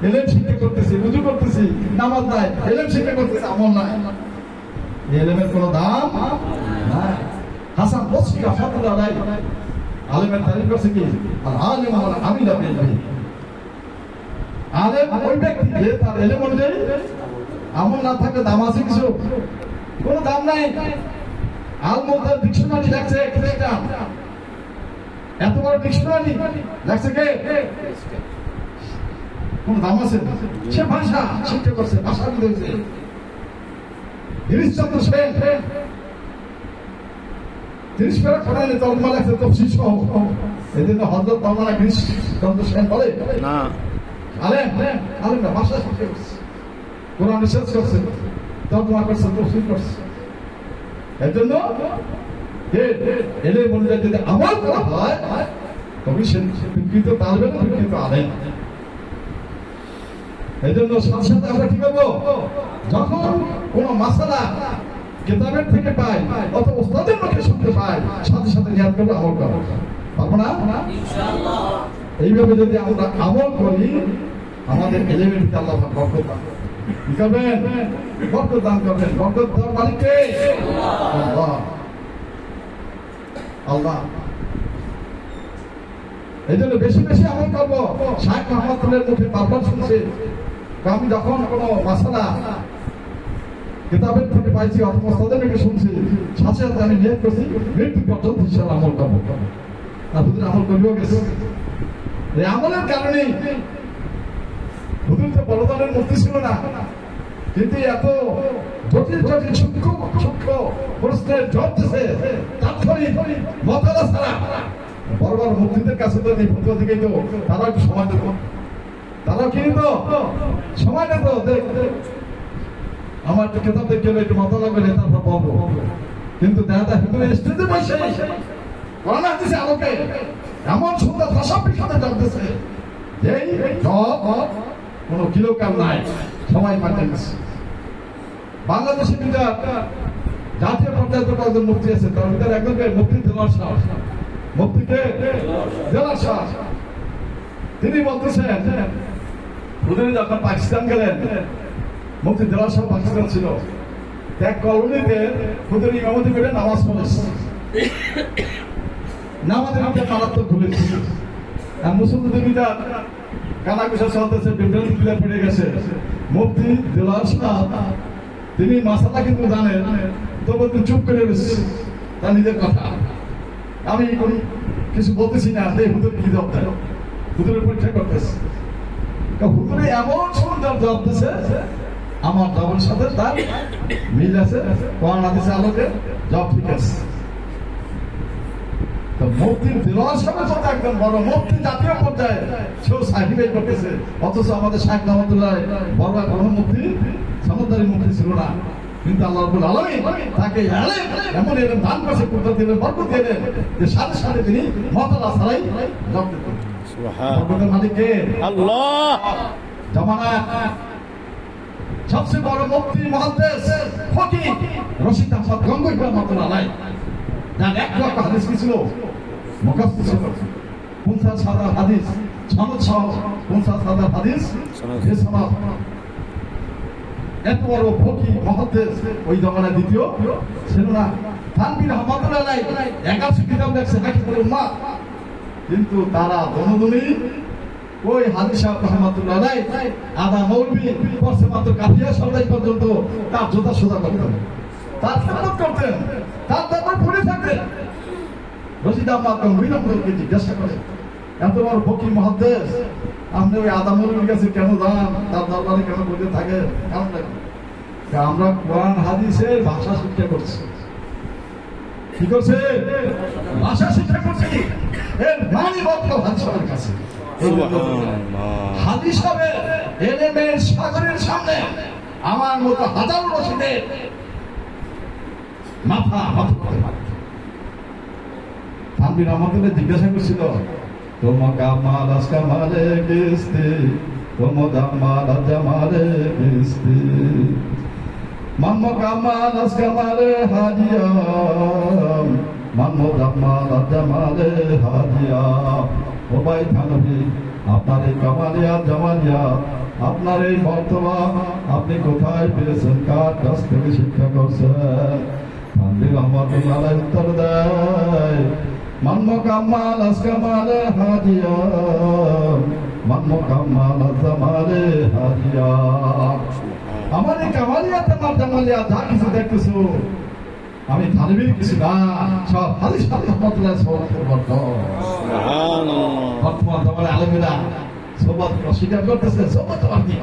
এলেম শিক্ষা করতেছি, উযু করতেছি, নামাজ নাই, এলেম শিক্ষা করতেছি, আমল নাই, এই এলেমের কোনো দাম নাই। হাসান বসরি রাহমাতুল্লাহ আলাইহি আলেমের তারিফ করছে কি, আর আলেম আমার আমিলা বিল ইলম। আলেম ওই ব্যক্তি যে তার এলেম অনুযায়ী আমল না থাকলে দাম আছে কিছু? কোনো দাম নাই। আল-মুতার ডিকশনারি লেখছে খ্রিস্টান, এত বড় ডিকশনারি লেখছে কে? কোন দাম আছে? সে ভাষা শিক্ষা করছে, ভাষাবিদ হয়েছে। গিরিশচন্দ্র সেন 30 পেরা কোরআনে তর্জমা লেখছে তাফসীর সহ। এজন্য হযরত মাওলানা গিরিশচন্দ্র সেন বলে না আলেম না, ভাষা শিক্ষা করছে, কোরআন রিসার্চ করছে, তর্জমা করছে, তাফসীর করছে। এজন্য এলেম অনুযায়ী যদি আমল করা হয় তবে সে বিকৃত তালবে না, বিকৃত আলেম। এই জন্য সাথে সাথে আমরা কি করবো, যখন কোন মাসালা কিতাবের থেকে পাই অথবা ওস্তাদের মুখে শুনতে পাই, সাথে সাথে নিয়াত করবো, আমল করবো। পারবো না? এইভাবে যদি আমরা আমল করি আমাদের এলেমের ভিতরে আল্লাহ বরকত দান কি করবেন, বরকত দান করবেন। বরকত দেওয়ার মালিক কে? আল্লাহ। আল্লাহ। এই জন্য বেশি বেশি আমল করবো। শাইখ রহমাতুল্লাহর মুখে বারবার শুনছে, আমি যখন কোনো মাসালা কিতাবের থেকে পাইছি অথবা ওস্তাদের থেকে শুনছি, সাথে সাথে আমি নিয়ত করছি মৃত্যু পর্যন্ত ইনশাআল্লাহ আমল করবো। আর হুজুর আমল করিও গেছে। এই আমলের কারণে হুজুর তো বড় ধরনের মূর্তি ছিল না, কিন্তু এত জটিল জটিল সূক্ষ্ম প্রশ্নের জবাব দিছে তাৎক্ষণিক মতলা ছাড়া। বড় বড় মুক্তিদের কাছে তো এই ফতোয়া দিকেই তো তারা একটু সময় দিত, তারাও কি নিত সময় নিত। আমার একটু কেতাব দেখে একটু মাথা লাগবে তারপর বলবো, কিন্তু দেখা যায় হুজুরের স্টেজে বসে কোরআন হাদিসের আলোকে এমন সুন্দর ভাষা বিখ্যাত জানতেছে যে জব কোনো কিলোকাল নাই, সময় পাঠান। বাংলাদেশের ভিতর জাতীয় পর্যায়ে তো কয়েকজন মুফতি আছে, তার ভিতরে একজনকে মুফতি দেওয়ার সাহস, মুফতিকে দেওয়ার সাহস। তিনি বলতেছেন হুজুর যখন পাকিস্তান গেলেন, মুফতি দেওয়ার সাহস পাকিস্তান ছিল, এক কলোনিতে হুজুর ইমামতি করে নামাজ পড়েছে, নামাজের মধ্যে মারাত্মক ভুলেছে। আর মুসলমানদের ভিতর কানাঘুষা চলতেছে, বিভ্রান্তি পড়ে গেছে। মুফতি দেওয়ার সাহস তিনি মাসালা কিন্তু জানেন, তবু চুপ করে রয়েছে তার নিজের কথা। আমি কিছু বলতেছি না, হুজুর কি জবাব দেয়, হুজুরের পরীক্ষা করতেছে। হুজুরে এমন সুন্দর জবাব দিছে, আমার জবাবের সাথে তার মিল আছে, কোরআন হাদিসের আলোকে জবাব ঠিক আছে। মুফতির দিলওয়ার সাহেব তো একদম বড় মুফতি জাতীয় পর্যায়ে, সেও সার্টিফাইড করতেছে। অথচ আমাদের শাইখ রহমাতুল্লাহ বড় কোনো মুফতি সমুদ্রের মুফতি ছিল না, কিন্তু আল্লাহ রাব্বুল আলামিন তাকে এমন এরকম দান করেছে, কুদরত দিলেন, বরকত দিলেন, যে সাথে সাথে তিনি মতলা ছাড়াই জবাব দিতেন। বরকতের মালিক কে? আল্লাহ। জামানাত সবচেয়ে বড় মুফতি মুহাদ্দিস ফকিহ রশিদ আহমদ গঙ্গোই রহমাতুল্লাহ আলাইহি, যার 1 লক্ষ হাদিস কি ছিল, মুখস্থ ছিল, 50,000 হাদিস সনদ সহ 50,000 হাদিস সনদ। এত বড় ফকিহ মুহাদ্দিস ওই জমানায় দ্বিতীয় ছিল না। তানভীর রহমাতুল্লাহ আলাইহি 11 কিতাব লেখছে হাকিমুল উম্মাহ, কিন্তু তারা দনদনি ওই হাদিস সাহেব রহমাতুল্লাহ আলাইহি আদা মৌলভী পড়ছে মাত্র কাফিয়া সর্দাই পর্যন্ত তার জোতা সোজা করতেন, তার খেদমত করতেন, তার ব্যাপার পড়ে থাকতেন। রশিদ আহমদ গঙ্গোই রহমাতুল্লাহকে জিজ্ঞাসা করে, এত বড় ফকিহ মুহাদ্দিস আপনি ওই আদা মৌলভীর কাছে কেন যান, তার দরবারে কেন বসে থাকে, কেমন লাগে? আমরা কোরআন হাদিসের ভাষা শিক্ষা করছি। কি করছে? ভাষা শিক্ষা করছি। এর মানে বক্তব্য হাদিসের কাছে। হাদিস হবে এলেমের সাগরের সামনে আমার মতো হাজারো রশিদের মাথা করতে পারে। তানভীর আমাদের জিজ্ঞাসা করছিল, তোমার কামাল আজকা মালে কিস্তি, তোমার দামাল জামালে কিস্তি, মাম্মা কামাল আজকা মালে হাজিয়া, মাম্মা দামাল জামালে হাজিয়া। ও ভাই থানভী, আপনার এই কামালিয়া জামালিয়া, আপনার এই বর্তমান আপনি কোথায় পেয়েছেন, কার কাছ থেকে শিক্ষা করছেন? তানভীর রহমাতুল্লাহ আলাইহি উত্তর দেয়, মাম্মা কামাল আজকা মালে হাজিয়া, মাম্মা কামাল জামালে হাজিয়া। আমার এই কামালিয়া তোমার জামালিয়া যা কিছু দেখতেছো, আমি তানভীর কিছু না, সব হাদিস রহমাতুল্লাহ বর্তমান তোমার আলেমেরা সোবত অস্বীকার করতেছে। সোবত আর কি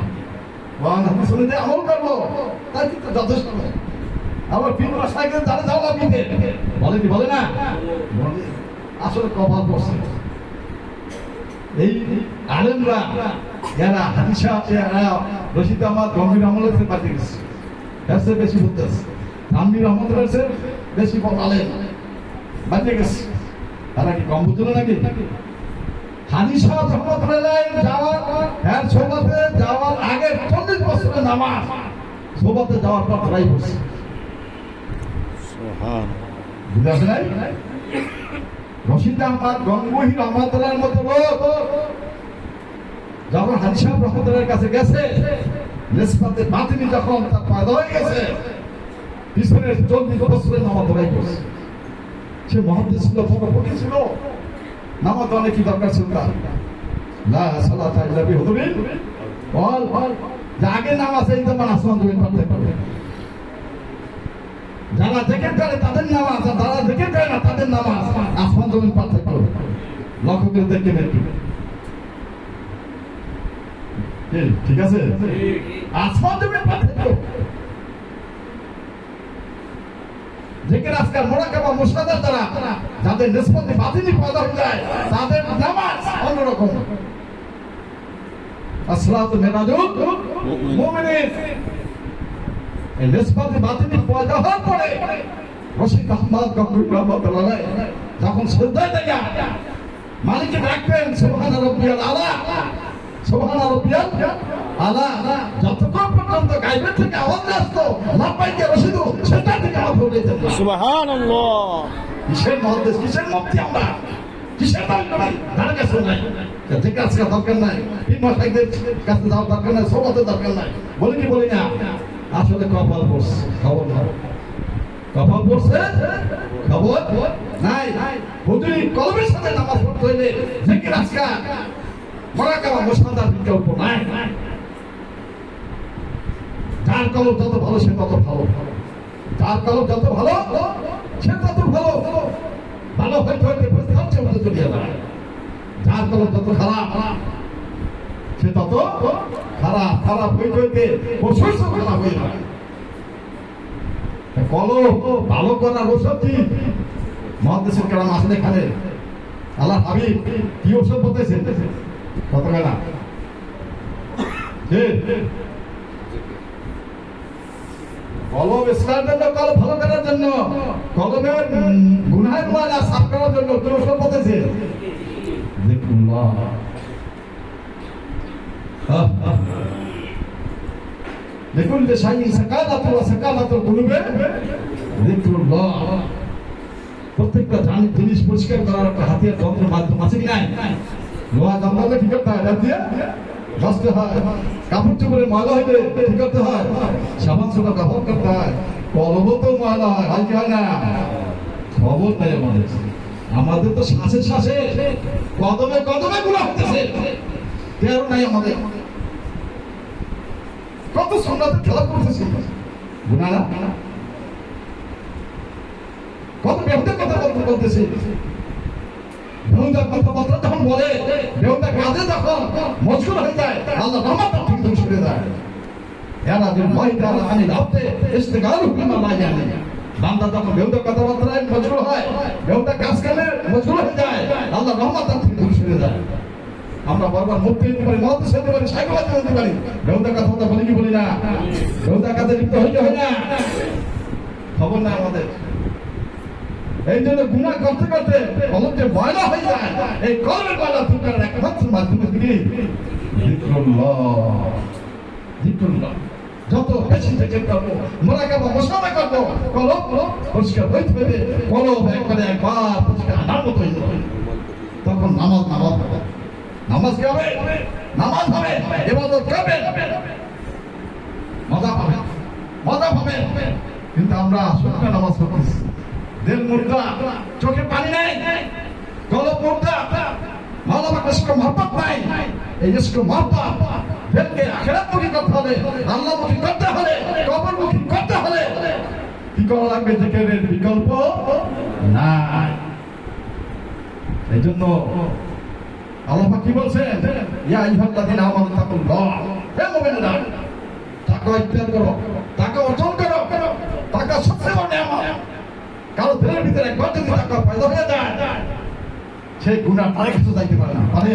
কোরআন হাদিস শুনে আমল করবো, তাই কিন্তু যথেষ্ট নয়। আবার পীর মাশায়েখদের যারা যাওয়া দিতে বলে কি বলে না, বলে আসলে কপাল পড়ছে। এই আলেমরা যারা হাদিসা রশিদ আহমদ গম্ভীর আমলের থেকে বাড়তে গেছে, এর চেয়ে বেশি বলতেছে। তানভীর রহমাতুল্লাহ চেয়ে বেশি আলেম বাড়তে গেছে। তারা কি কম বুঝলো নাকি? হাদিসা রহমাতুল্লাহ যাওয়ার এর সোবতে যাওয়ার আগে 40 বছরের নামাজ, সোবতে যাওয়ার পর তারাই বসে। বুঝতে আসে নাই? রশিদ আহমদ গঙ্গোহী রহমাতুল্লাহর মতো লোক যখন হাদিস রহমাতুল্লাহর কাছে গেছে, নিসবতে বাতিনি যখন তার পয়দা হয়ে গেছে, পিছনের 40 বছরের নামাজ ধরাই করছে। সে মুহাদ্দিস ছিল, ফকih ছিল, নামাজ অনেক কি দরকার ছিল তার। লা সালাতা ইল্লা বিহুদুবিল বল যে আগে নামাজ এই যেমন আসমান জমিন পার্থক্য করে। যারা জিকির করে তাদের নামাজ, আর যারা জিকির করে না তাদের নামাজ আসমান জমিন পার্থক্য করে। লক্ষ্য করে দেখবেন একটু, ঠিক আছে? আসমান জমিন পার্থক্য। জিকির আজকাল মুরাকাবা মুশাহাদা দ্বারা যাদের নিসবতে বাতিনি পয়দা হয়ে যায়, তাদের নামাজ অন্যরকম। আসসালাতু মিরাজুল মুমিনিন। এই নিসবতে বাতিনি পয়দা হওয়ার পরে রশিদ আহমদ গঙ্গোহী রহমাতুল্লাহ আলাইহি যখন সিজদায় দেয়া মালিককে ডাকবেন, সুবহান রাব্বিয়াল আলা, সুবহান রাব্বিয়াল আলা, যতক্ষণ পর্যন্ত গায়বের থেকে আওয়াজ আসতো লাব্বাইকে রশিদ, সেটা থেকে আওয়াজ উঠে যেত। সুবহানাল্লাহ। কিসের মুহাদ্দিস, কিসের মুফতি আমরা, কিসের দাবি নাই, ধারে কাছে নাই, যে কাছে দরকার নাই, পীর মাশায়েখদের কাছে যাওয়ার দরকার নাই, সোবতের দরকার নাই। বলি কি বলি না? আসলে কপাল পড়ছে, খবর না, কপাল পড়ছে, খবর নাই। হুজুরি কলমের সাথে নামাজ পড়তে হইলে জিকির আজকার মুরাকাবা মুশাহাদার বিকল্প নাই। যার কলম যত ভালো সে তত ভালো, যার কলম যত ভালো সে তত ভালো। ভালো হইতে হইতে প্রস্তাবছে মধ্যে চলিয়ে যায়। যার কলম যত খারাপ সে তত খারাপ, খারাপ হইতে হইতে প্রশস্ত খারাপ হয়ে যায়। কলম ভালো করার ওষুধ কি? মুহাদ্দিসুল কেরাম আসলে এখানে আল্লাহ হাবিব কি ওষুধ বলতেছে? কত বেলা কলম ইসলামের জন্য, কলম ভালো করার জন্য, কলমের গুনাহের ময়লা সাফ করার জন্য কি ওষুধ বলতেছে? যিকরুল্লাহ। দেখুন যে শাইইন সাকালাতুল ওয়া সাকালাতুল কুলুবে যিকরুল্লাহ। প্রত্যেকটা জিনিস পরিষ্কার করার একটা হাতিয়ার যন্ত্রের মাধ্যম আছে কি নাই? লোহা জানলে কি করতে হয়? দিয়ে ঘষতে হয়। কাপড় চোপড়ের ময়লা হইলে কি করতে হয়? সাবান সোনা ব্যবহার করতে হয়। কলমও তো ময়লা হয়, হয় কি হয় না? খবর নাই আমাদের। আমাদের তো শ্বাসে শ্বাসে, কদমে কদমে গুনাহ হতেছে, টের নাই আমাদের। কত সুন্নাতের খেলা করতেছি গুনাহ না? কত বেহুদা কথা বলতেছি। বেহুদা কথাবার্তা যখন বলে, বেহুদা কাজে যখন মশগুল হয়ে যায়, আল্লাহ রহমত ঠিক সরে যায়। এরাজুল মাইদান আনিল আবদে ইস্তিগালু বিমা লা ইয়ানি। বান্দা যখন বেহুদা কথাবার্তায় মশগুল হয়, বেহুদা কাজ কামে মশগুল হয়ে যায়, আল্লাহ রহমত তার থেকে দূরে সরে যায়। আমরা বারবার মুক্তি দিতে পারি, মত দিতে পারি, সাইকোবাদ দিতে পারি, বেহুদা কথা বলি কি বলি না, বেহুদা কাজে লিপ্ত হয় না, খবর না আমাদের। এই জন্য গুনাহ করতে করতে কলম যে ময়লা হয়ে যায়, এই কলমের ময়লা দূর করার একমাত্র মাধ্যম কি? জিক্রুল্লাহ। জিক্রুল্লাহ যত বেশি থেকে করবো, মুরাকাবা মুশাহাদা করবো, কলম পরিষ্কার হইতে হবে। কলম একবারে একবার পরিষ্কার আনার মতো হয়ে যাবে, তখন নামাজ হবে। নামাজ কি হবে? নামাজ হবে, ইবাদত করবে, মজা পাবে, মজা পাবে। কিন্তু আমরা শুকনা নামাজ পড়তেছি, দিল মুর্দা, চোখে পানি নাই, কলব মুর্দা, মাওলানা ইসকো মহব্বত নাই। এই ইসকো মহব্বত দিলকে আখিরাতমুখী করতে হলে, আল্লাহমুখী করতে হলে, কবরমুখী করতে হলে কি করা লাগবে? জিকিরের বিকল্প নাই। এই জন্য আল্লাহ পাক কি বলছেন? ইয়া আইয়ুহাল্লাযীনা আমানু তাকুল্লাহ, হে মুমিনরা তাকওয়া ইখতিয়ার করো, তাকওয়া অর্জন করো। তাকওয়া সবচেয়ে বড় নিয়ামত। কারো দিলের ভিতরে একবার যদি তাকওয়া পয়দা হয়ে যায়, সেই গুনাহ আরেক কিছু যাইতে পারে না, পারে?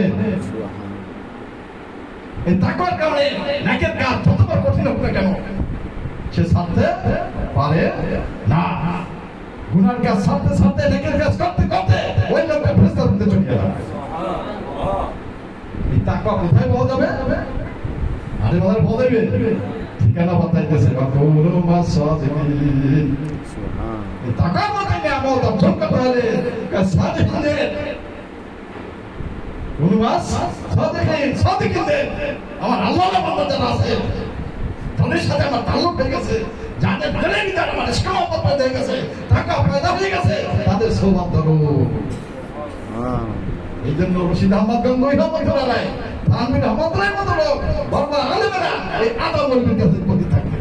এই তাকওয়ার কারণে নেকের কাজ যতবার কঠিন হোক না কেন সে ছাড়তে পারে না। গুনার কাজ ছাড়তে ছাড়তে, নেকের কাজ করতে করতে ওই লোকটা ফেরেশতার মধ্যে চলে যায়। এই তাকওয়া কোথায় পাওয়া যাবে? আরে বলার পাওয়া যাবে? ঠিকানা বাতাইতেছে, বাকুলু মাসাজিদিন। এই তাকওয়ার মধ্যে নিয়ামত অর্জন করতে হলে সাদিকিনদের, সাদিকিনদের, আমার আল্লাহর বান্দা যারা আছে, তাদের সাথে আমার তাল্লুক হয়ে গেছে, যাদের দিলের ভিতরে আমার ইশক মহব্বত পয়দা হয়ে গেছে, তাকওয়া পয়দা হয়ে গেছে, তাদের সোহবত করো। এই জন্য রশিদ আহমদ গঙ্গোই রহমতুল্লাহ, তানভীর আহমদুল্লাহর মতো লোক, বারবার আলেমেরা এই আদম ওয়ালির কাছে প্রতি থাকবে।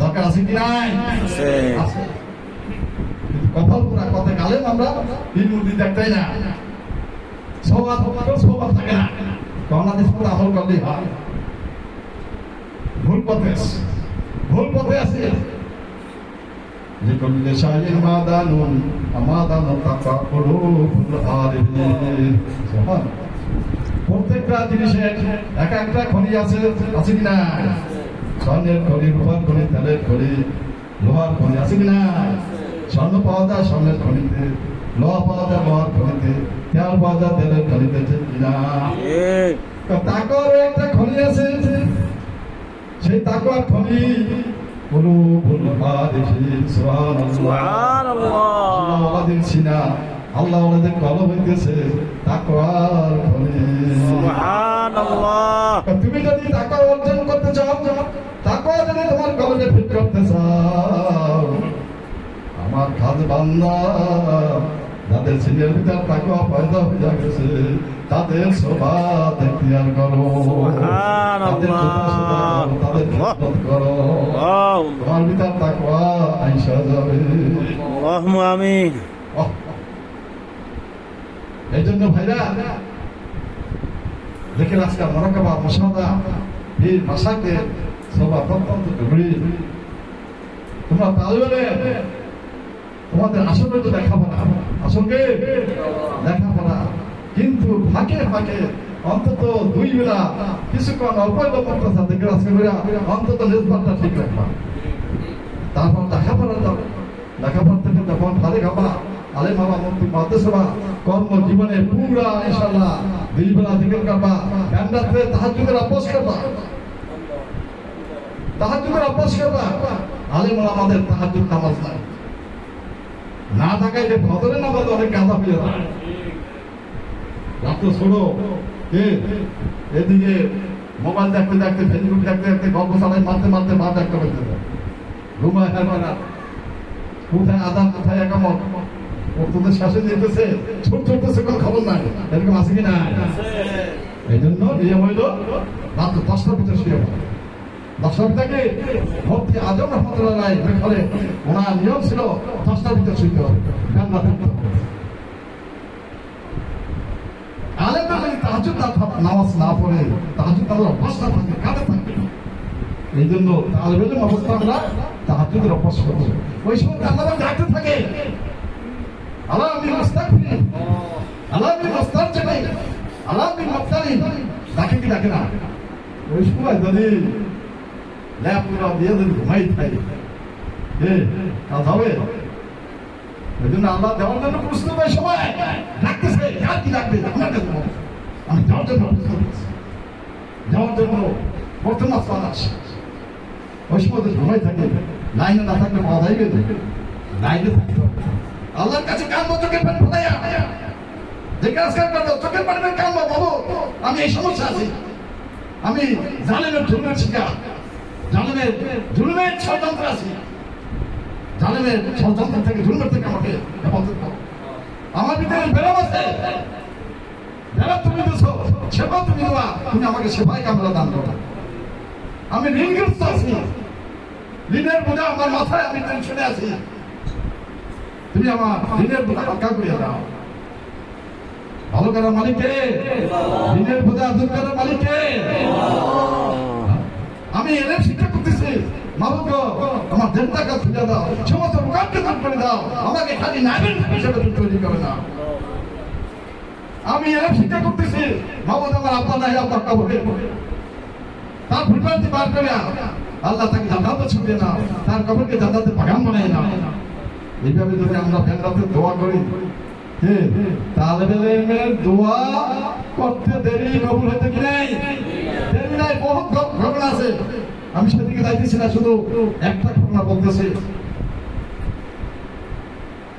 দরকার আছে কি নাই? আছে। কপাল পুরা কথা আলেম আমরা বিলমুদি দেখতেই না, সোহবত থাকে না। বাংলাদেশ মতো আমল করলেই হয়। ভুল পথে আছে। লিকুল্লি শাইইন মাদানুন আমাদানু তাকাকুলুল আরিফিন। সুবহান। প্রত্যেকটা জিনিসের এক একটা খনি আছে, আছে কি না? স্বর্ণের খনি, রূপার খনি, তেলের খনি, লোহার খনি, আছে কি না? স্বর্ণ পাওয়া যায় স্বর্ণের খনিতে, লোহা পাওয়া যায় লোহার খনিতে, তেল পাওয়া যায় তেলের খনিতে, ঠিক কিনা? তাকওয়ার একটা খনি আছে, সেই তাকওয়ার খনি কুলুবুল আরিফিন। সুবহানাল্লাহ। আল্লাহ ওয়ালাদের সিনা, আল্লাহ ওয়ালাদের কলব হইতেছে তাকওয়ার খনি। সুবহানাল্লাহ। তুমি যদি তাকওয়া অর্জন করতে চাও, তাকওয়া যদি তোমার কলবে ফিট করতে চাও, আমার খাস বান্দা যাদের সিনের ভিতর তাকওয়া পয়দা হয়ে গেছে, তাদের সোহবত ইখতিয়ার করো, তাদের খেদমত করো, তোমার ভিতর তাকওয়া আইসা যাবে। আল্লাহুম্মা আমিন। এই জন্য ভাইরা দেখেন আজকাল মুরাকাবা মুশাহাদা বীর ভাষাকে সবার অত্যন্ত জরুরি। তোমরা তাহলে তোমাদের আসলে তো লেখাপড়া, আসলে লেখাপড়া, কিন্তু ফাঁকে ফাঁকে অন্তত 2 বেলা কিছুক্ষণ অল্প করতেছে, দেখে আজকে অন্তত নিষ্পাতটা ঠিক রাখবা। তারপর লেখাপড়া যাবে, লেখাপড়া থেকে যখন ফাঁকে খাবা, আলেম হবা, মুক্তি মাদ্রাসা কর্ম জীবনে পুরা ইনশাআল্লাহ 2 বেলা জিকির করবা, গান্ডাতে তাহাজ্জুদের অভ্যাস করবা, তাহাজ্জুদের অভ্যাস করবা। আলেম আমাদের তাহাজ্জুদ নামাজ নাই, না থাকায় যে ফজরের নামাজ অনেক কাজা হয়ে যায়। রাত্র ছোড়ো কে এদিকে মোবাইল দেখতে দেখতে, ফেসবুক দেখতে দেখতে, গল্প চালাই মারতে মারতে মা দেখতে বলতে যায়, ঘুমায় না, কোথায় আদান কোথায় একামত, তোদের শাসন যেতেছে, ছোট চলতেছে, কোনো খবর নাই। এরকম আছে কি না? এই জন্য নিয়ম হইল রাত্র 10টার ভিতরে শুয়ে পড়ে। 10টার থেকে মুফতি আজম রহমতুল্লাহ বলে ওনার নিয়ম ছিল 10টার ভিতরে শুইতে হবে, গান্না থাকতে হবে। আলেমরা যদি তাহাজ্জুদ নামাজ না পড়ে, তাহাজ্জুদ নামাজ অভ্যাস না থাকে, কাঁদে থাকবে, এই জন্য তালেবের অবস্থা আমরা তাহাজ্জুদের অভ্যাস করবো। ওই সময় আল্লাহ ডাকতে থাকে, আল্লাহ আমি মুস্তাগফির, আল্লাহ আমি মুস্তারজিম, আল্লাহ আমি মুফতারিন, ডাকে কি ডাকে না? ওই সময় যদি ল্যাপুরা দিয়ে যদি ঘুমাই থাকে, কাজ হবে? ওই জন্য আল্লাহ দেওয়ার জন্য প্রস্তুত হয়, সময় ডাকতেছে, কার কি ডাকবে? আমার কাছে আমি যাওয়ার জন্য প্রস্তুত আছি, যাওয়ার জন্য প্রথম আসমান আসে। ওই সময় তো ঘুমাই থাকে, লাইনে না থাকলে পাওয়া যাইবে, লাইনে থাকতে হবে। আল্লাহর কাছে কানবো, চোখের পানি ফোটাইয়া, যে কাজ করবো চোখের পানি কানবো, বাবু আমি এই সমস্যা আছি, আমি জালেমের জুলুমের শিকার, জালেমের জুলুমের ষড়যন্ত্র আছি, জালেমের ষড়যন্ত্র থেকে জুলুমের থেকে আমাকে হেফাজত করো। আমার ভিতরে বেরাম আছে, বেরাম তুমি দিছো, সেবা তুমি দেওয়া, তুমি আমাকে সেবাই কামরা দান করো। আমি ঋণগ্রস্ত আছি, ঋণের বোঝা আমার মাথায়, আমি টেনশনে আছি, তুমি আমার ঋণের বোঝা হালকা করিয়া দাও। ভালো করার মালিক কে? ঋণের বোঝা দূর করার মালিক কে? আমি এলেম শিক্ষা করতেছি, মাবুদ আমার দেড় টাকা খুঁজে দাও, সমস্ত প্রকারকে দান করে দাও, আমাকে খালি নাইবেন হিসেবে তুমি তৈরি করে দাও। আমি এলেম শিক্ষা করতেছি, মাবুদ আমার আব্বা নাই, আব্বার কবরে তার ভুলভ্রান্তি বার করে আল্লাহ তাকে জান্নাতে ছুটে নাও, তার কবরকে জান্নাতে বাগান বানায় নাও। এইভাবে যদি আমরা ফেররাতে দোয়া করি, তালেবের ইলমের দোয়া করতে দেরি কবুল হইতে কি নাই? দেরি নাই, বহুত ঘটনা আছে, আমি সেদিকে যাইতেছি না, শুধু একটা ঘটনা বলতেছি।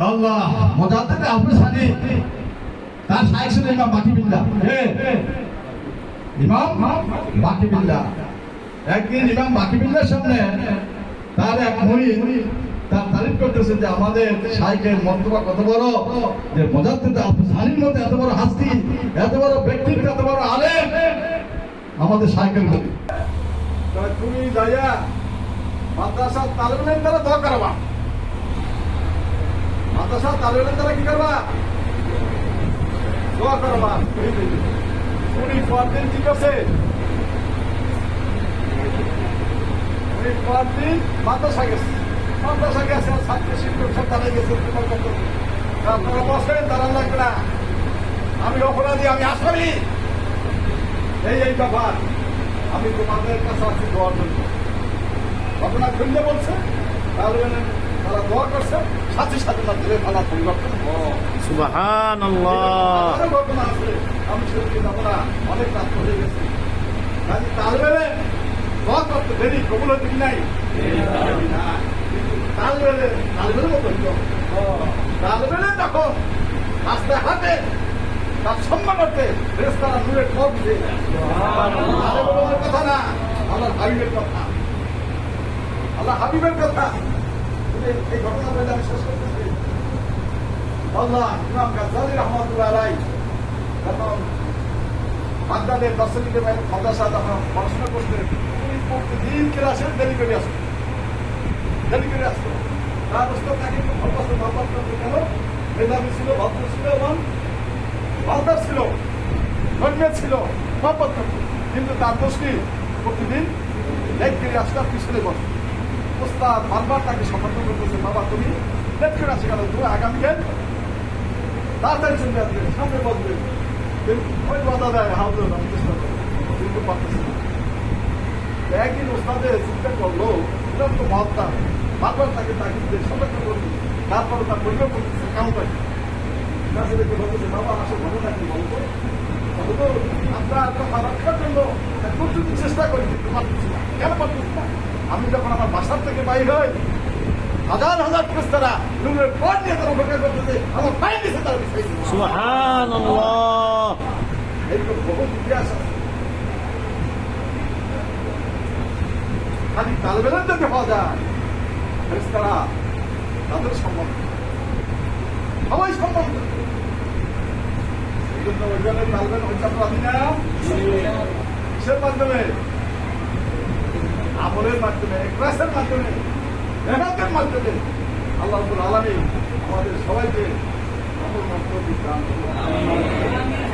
আল্লাহ মুজাদ্দিদ আবু সানি তার শাইখ ছিলেন ইমাম বাকি বিল্লাহ, ইমাম বাকি বিল্লাহ। একদিন ইমাম বাকি বিল্লাহর সামনে তার এক মুরিদ তার তারিফ করতেছে যে আমাদের শাইখের মর্তবা কত বড়, যে মুজাদ্দিদ আবু সানির মতো এত বড় হাস্তি, এত বড় ব্যক্তিত্ব, এত বড় আলেম আমাদের শাইখের মতো। তুমি যাইয়া মাদ্রাসা তালেবের দ্বারা দোয়া করবা, মাদ্রাসা তালেবের দ্বারা কি করবা? দোয়া করবা। উনি পরদিন ঠিক আছে, উনি পরদিন মাদ্রাসা গেছে, মাদ্রাসা গেছে, ছাত্র শিক্ষক সব দাঁড়াই গেছে, আপনারা বসেন, দাঁড়ান লাগবে না, আমি অপরাধী, আমি আসামি, এই ব্যাপার, আমি তোমাদের কাছে আছি দোয়ার জন্য। ঘটনা খুললে বলছে, তাহলে তারা দোয়া করছে, সাথে সাথে তাদের ভালো পরিবর্তন। সুবহানাল্লাহ। ঘটনা আছে, আমি সেদিকে যাবো না, অনেক রাত হয়ে গেছে। তাহলে দোয়া করতে দেরি কবুল হতে কি নাই? তালবেলের মতো তালবেলে তখন রাস্তায় হাঁটে, তার সম্মান করতে রেস্তারা দূরে ঠক দিয়ে কথা না, আল্লাহ হাবিবের কথা, আল্লাহ হাবিবের কথা। এই ঘটনা বলে আমি শেষ করতেছি। আল্লাহ ইমাম গাজ্জালী রহমাতুল্লাহ আলাইহি যখন বাগদাদের দর্শনীকে মাদ্রাসা যখন পড়াশোনা করতেন, তিনি প্রতিদিন ক্লাসের দেরি করে আসতেন, দেরি করে আসতো। তার উস্তাদ তাকে একটু ভালোবাসত কেন? মেধাবী ছিল, ভদ্র ছিল এবং ভালদার ছিল, ধর্মীয় ছিল, মহব্বত করত। কিন্তু তার দোষটি প্রতিদিন লেট করে আসতাম পিছনে বসত। উস্তাদ বারবার তাকে সতর্ক করতেছে, বাবা তুমি লেট করে আসে কেন? তুমি আগামীকাল তাড়াতাড়ি চলে আসবে, সামনে বসবে। ওই বাধা দেয়, হাত ধরে আমি চেষ্টা করবো, কিন্তু পারতেছি না। একদিন উস্তাদের চিন্তা করলো, এটা তো মহত্তা, বারবার তাকে তাকিয়ে দিয়ে সতর্ক করবি, তারপরে তার পরিবার করতেছে কাউন্টার কাছে দেখে বলতেছে, বাবা আসলে ঘটনা কি বলবো? আপনার কথা রক্ষার জন্য প্রচুর চেষ্টা করি, কিন্তু পারতেছি না। কেন পারতেছি না? আমি যখন আমার বাসার থেকে বাইর হই, হাজার হাজার ফেরেশতারা নূরের পথ নিয়ে তারা অপেক্ষা করতেছে, আমার পায়ে দিচ্ছে তারা বিষয়। সুবহানাল্লাহ। এইরকম বহু ইতিহাস আছে। খালি তালবেলের যদি হওয়া যায়, ফেরেশতারা তাদের সম্বন্ধ, সবাই সম্বন্ধ। এই জন্য ওই জন্য তালবেল ওই ছাত্র আমি না, কিসের মাধ্যমে? আমলের মাধ্যমে, ক্লাসের মাধ্যমে, মেহনতের মাধ্যমে। আল্লাহ রাব্বুল আলামিন আমাদের সবাইকে আমল মাধ্যমে দান করুন।